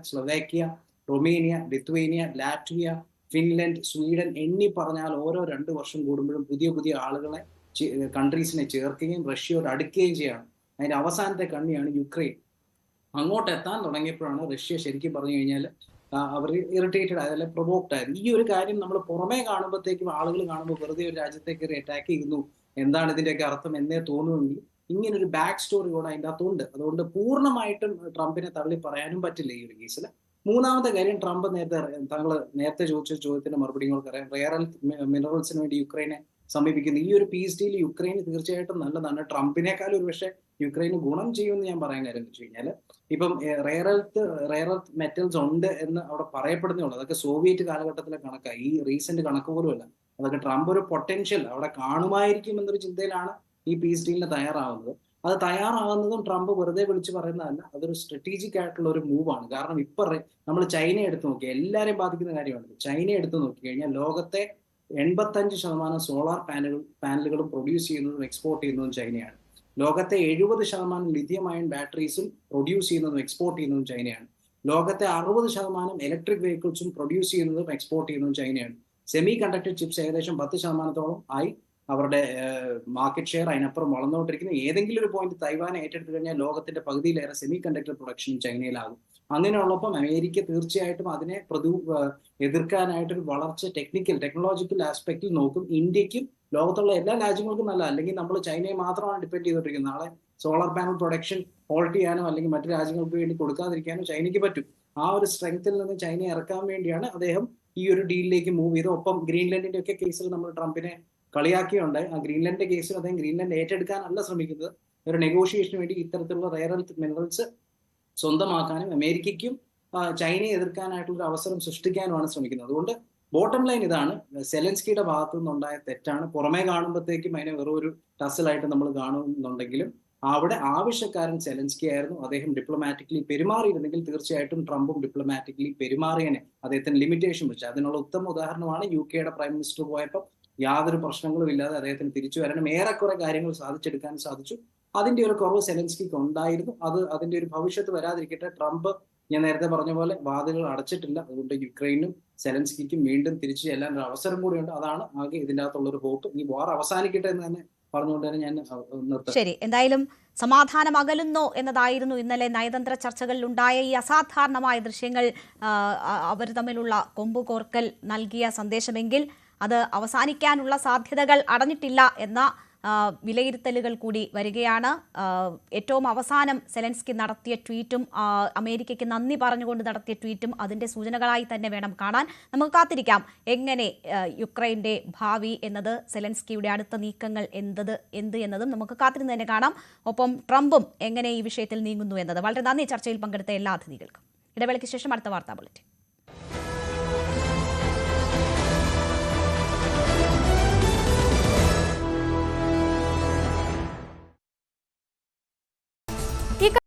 C: Slovakia, Romania, Lithuania, Latvia, Finland, Sweden എന്നീ പറഞ്ഞാൽ ഓരോ 2 വർഷം കൂടുമ്പോഴും പുതിയ ആളുകളെ കൺട്രീസിനെ ചേർക്കുകയും റഷ്യയോട് അടുക്കുകയും ചെയ്യാണ്. അതിന്റെ അവസാനത്തെ കണ്ണിയാണ് യുക്രൈൻ. അങ്ങോട്ട് എത്താൻ തുടങ്ങിയപ്പോഴാണ് റഷ്യ ശരിക്കും പറഞ്ഞു കഴിഞ്ഞാൽ അവർ ഇറിറ്റേറ്റഡ് ആയത്, അല്ലെങ്കിൽ പ്രൊവോക്ഡ് ആയത്. ഈ ഒരു കാര്യം നമ്മൾ പുറമേ കാണുമ്പോഴത്തേക്കും ആളുകൾ കാണുമ്പോൾ വെറുതെ ഒരു രാജ്യത്തേക്ക് അറ്റാക്ക് ചെയ്യുന്നു, എന്താണ് ഇതിന്റെയൊക്കെ അർത്ഥം എന്നേ തോന്നുമെങ്കിൽ ഇങ്ങനൊരു ബാക്ക് സ്റ്റോറി കൂടെ അതിൻ്റെ അകത്തുണ്ട്. അതുകൊണ്ട് പൂർണ്ണമായിട്ടും ട്രംപിനെ തള്ളി പറയാനും പറ്റില്ല ഈ ഒരു കേസിൽ. മൂന്നാമത്തെ കാര്യം, ട്രംപ് താങ്കൾ നേരത്തെ ചോദിച്ച ചോദ്യത്തിന്റെ മറുപടി നിങ്ങൾക്കറിയാം. റെയർ എർത്ത് മിനറൽസിന് വേണ്ടി യുക്രൈനെ സമീപിക്കുന്നത് ഈ ഒരു പീസ് ഡീൽ യുക്രൈന് തീർച്ചയായിട്ടും നല്ലതാണ്. ട്രംപിനേക്കാൾ ഒരു പക്ഷേ യുക്രൈന് ഗുണം ചെയ്യുമെന്ന് ഞാൻ പറയാൻ കാര്യം എന്ന് വെച്ച് കഴിഞ്ഞാൽ, ഇപ്പം റെയർ എർത്ത് മെറ്റൽസ് ഉണ്ട് എന്ന് അവിടെ പറയപ്പെടുന്നേ ഉള്ളൂ. അതൊക്കെ സോവിയറ്റ് കാലഘട്ടത്തിലെ കണക്കാണ്, ഈ റീസെന്റ് കണക്ക് പോലും അല്ല. അതൊക്കെ ട്രംപ് ഒരു പൊട്ടൻഷ്യൽ അവിടെ കാണുമായിരിക്കും എന്നൊരു ചിന്തയിലാണ് ഈ പീസ് ഡീലിന് തയ്യാറാവുന്നത്. അത് തയ്യാറാവുന്നതും ട്രംപ് വെറുതെ വിളിച്ച് പറയുന്നതല്ല, അതൊരു സ്ട്രാറ്റജിക് ആയിട്ടുള്ള ഒരു മൂവാണ്. കാരണം ഇപ്പൊ നമ്മൾ ചൈനയെ എടുത്ത് നോക്കി, എല്ലാവരെയും ബാധിക്കുന്ന കാര്യമാണ്. ചൈനയെ എടുത്ത് നോക്കി കഴിഞ്ഞാൽ ലോകത്തെ 85% സോളാർ പാനലുകളും പ്രൊഡ്യൂസ് ചെയ്യുന്നതും എക്സ്പോർട്ട് ചെയ്യുന്നതും ചൈനയാണ്. ലോകത്തെ 70% ലിഥിയം അയൺ ബാറ്ററീസും പ്രൊഡ്യൂസ് ചെയ്യുന്നതും എക്സ്പോർട്ട് ചെയ്യുന്നതും ചൈനയാണ്. ലോകത്തെ 60% ഇലക്ട്രിക് വെഹിക്കിൾസും പ്രൊഡ്യൂസ് ചെയ്യുന്നതും എക്സ്പോർട്ട് ചെയ്യുന്നതും ചൈനയാണ്. സെമി കണ്ടക്ടർ ചിപ്സ് ഏകദേശം 10% ആയി അവരുടെ മാർക്കറ്റ് ഷെയർ അതിനപ്പുറം വളർന്നുകൊണ്ടിരിക്കുന്നു. ഏതെങ്കിലും ഒരു പോയിന്റ് തൈവാനെ ഏറ്റെടുത്തു കഴിഞ്ഞാൽ ലോകത്തിന്റെ പകുതിയിലേറെ സെമി കണ്ടക്ടർ പ്രൊഡക്ഷനും ചൈനയിലാകും. അങ്ങനെയുള്ളപ്പം അമേരിക്ക തീർച്ചയായിട്ടും അതിനെ എതിർക്കാനായിട്ടൊരു വളർച്ച ടെക്നോളജിക്കൽ ആസ്പെക്റ്റിൽ നോക്കും. ഇന്ത്യക്കും ലോകത്തുള്ള എല്ലാ രാജ്യങ്ങൾക്കും നല്ല, അല്ലെങ്കിൽ നമ്മൾ ചൈനയെ മാത്രമാണ് ഡിപ്പെൻഡ് ചെയ്തുകൊണ്ടിരിക്കുന്നത്. നാളെ സോളാർ പാനൽ പ്രൊഡക്ഷൻ ഹോൾട്ട് ചെയ്യാനോ അല്ലെങ്കിൽ മറ്റു രാജ്യങ്ങൾക്ക് വേണ്ടി കൊടുക്കാതിരിക്കാനോ ചൈനയ്ക്ക് പറ്റും. ആ ഒരു സ്ട്രെങ്ത്തിൽ നിന്ന് ചൈനയെ ഇറക്കാൻ വേണ്ടിയാണ് അദ്ദേഹം ഈ ഒരു ഡീലിലേക്ക് മൂവ് ചെയ്തത്. ഒപ്പം ഗ്രീൻലാൻഡിന്റെ ഒക്കെ കേസിൽ നമ്മൾ ട്രംപിനെ കളിയാക്കിയുണ്ടായി. ആ ഗ്രീൻലാൻഡിന്റെ കേസിൽ അദ്ദേഹം ഗ്രീൻലാൻഡ് ഏറ്റെടുക്കാനല്ല ശ്രമിക്കുന്നത്, ഒരു നെഗോഷിയേഷന് വേണ്ടി ഇത്തരത്തിലുള്ള റെയർ എർത്ത് മിനറൽസ് സ്വന്തമാക്കാനും അമേരിക്കയ്ക്കും ചൈനയെ എതിർക്കാനായിട്ടുള്ള അവസരം സൃഷ്ടിക്കാനുമാണ് ശ്രമിക്കുന്നത്. അതുകൊണ്ട് ബോട്ടം ലൈൻ ഇതാണ്, സെലൻസ്കിയുടെ ഭാഗത്തു നിന്നുണ്ടായ തെറ്റാണ്. പുറമേ കാണുമ്പോഴത്തേക്കും അതിനെ വെറും ഒരു ടസലായിട്ട് നമ്മൾ കാണുന്നുണ്ടെങ്കിലും അവിടെ ആവശ്യക്കാരൻ സെലൻസ്കി ആയിരുന്നു. അദ്ദേഹം ഡിപ്ലോമാറ്റിക്കലി പെരുമാറിയിരുന്നെങ്കിൽ തീർച്ചയായിട്ടും ട്രംപും ഡിപ്ലോമാറ്റിക്കലി പെരുമാറിയനെ. അദ്ദേഹത്തിന് ലിമിറ്റേഷൻ വെച്ചു. അതിനുള്ള ഉത്തമ ഉദാഹരണമാണ് UK പ്രൈം മിനിസ്റ്റർ പോയപ്പോൾ യാതൊരു പ്രശ്നങ്ങളും ഇല്ലാതെ അദ്ദേഹത്തിന് തിരിച്ചു വരാനും ഏറെക്കുറെ കാര്യങ്ങൾ സാധിച്ചെടുക്കാനും സാധിച്ചു. അതിന്റെ ഒരു കുറവ് സെലൻസ്കിക്ക് ഉണ്ടായിരുന്നു. അതിന്റെ ഒരു ഭവിഷ്യത്ത് വരാതിരിക്കട്ടെ. ട്രംപ് ഞാൻ നേരത്തെ പറഞ്ഞ പോലെ വാതിലുകൾ അടച്ചിട്ടില്ല. അതുകൊണ്ട് യുക്രൈനും സെലൻസ്കിക്കും വീണ്ടും തിരിച്ചു ചെല്ലാൻ ഒരു അവസരം കൂടിയുണ്ട്. അതാണ് ആകെ ഇതിൻ്റെ അകത്തുള്ളൊരു ഹോപ്പ്. ഈ വാർ അവസാനിക്കട്ടെ എന്ന് തന്നെ പറഞ്ഞുകൊണ്ട് തന്നെ ഞാൻ നിർത്താം.
D: ശരി, എന്തായാലും സമാധാനം അകലുന്നോ എന്നതായിരുന്നു ഇന്നലെ നയതന്ത്ര ചർച്ചകളിൽ ഉണ്ടായ ഈ അസാധാരണമായ ദൃശ്യങ്ങൾ. അവർ തമ്മിലുള്ള കൊമ്പുകോർക്കൽ നൽകിയ സന്ദേശമെങ്കിൽ അത് അവസാനിക്കാനുള്ള സാധ്യതകൾ അടഞ്ഞിട്ടില്ല എന്ന വിലയിരുത്തലുകൾ കൂടി വരികയാണ്. ഏറ്റവും അവസാനം സെലൻസ്കി നടത്തിയ ട്വീറ്റും അമേരിക്കയ്ക്ക് നന്ദി പറഞ്ഞുകൊണ്ട് നടത്തിയ ട്വീറ്റും അതിൻ്റെ സൂചനകളായി തന്നെ വേണം കാണാൻ. നമുക്ക് കാത്തിരിക്കാം എങ്ങനെ യുക്രൈൻ്റെ ഭാവി എന്നത്, സെലൻസ്കിയുടെ അടുത്ത നീക്കങ്ങൾ എന്ത് എന്നതും നമുക്ക് കാത്തിരുന്ന് തന്നെ കാണാം. ഒപ്പം ട്രംപും എങ്ങനെ ഈ വിഷയത്തിൽ നീങ്ങുന്നു എന്നത്. വളരെ നന്ദി ചർച്ചയിൽ പങ്കെടുത്ത എല്ലാ അതിഥികൾക്കും. ഇടവേളയ്ക്ക് ശേഷം അടുത്ത വാർത്താ ബുള്ളറ്റിൻ.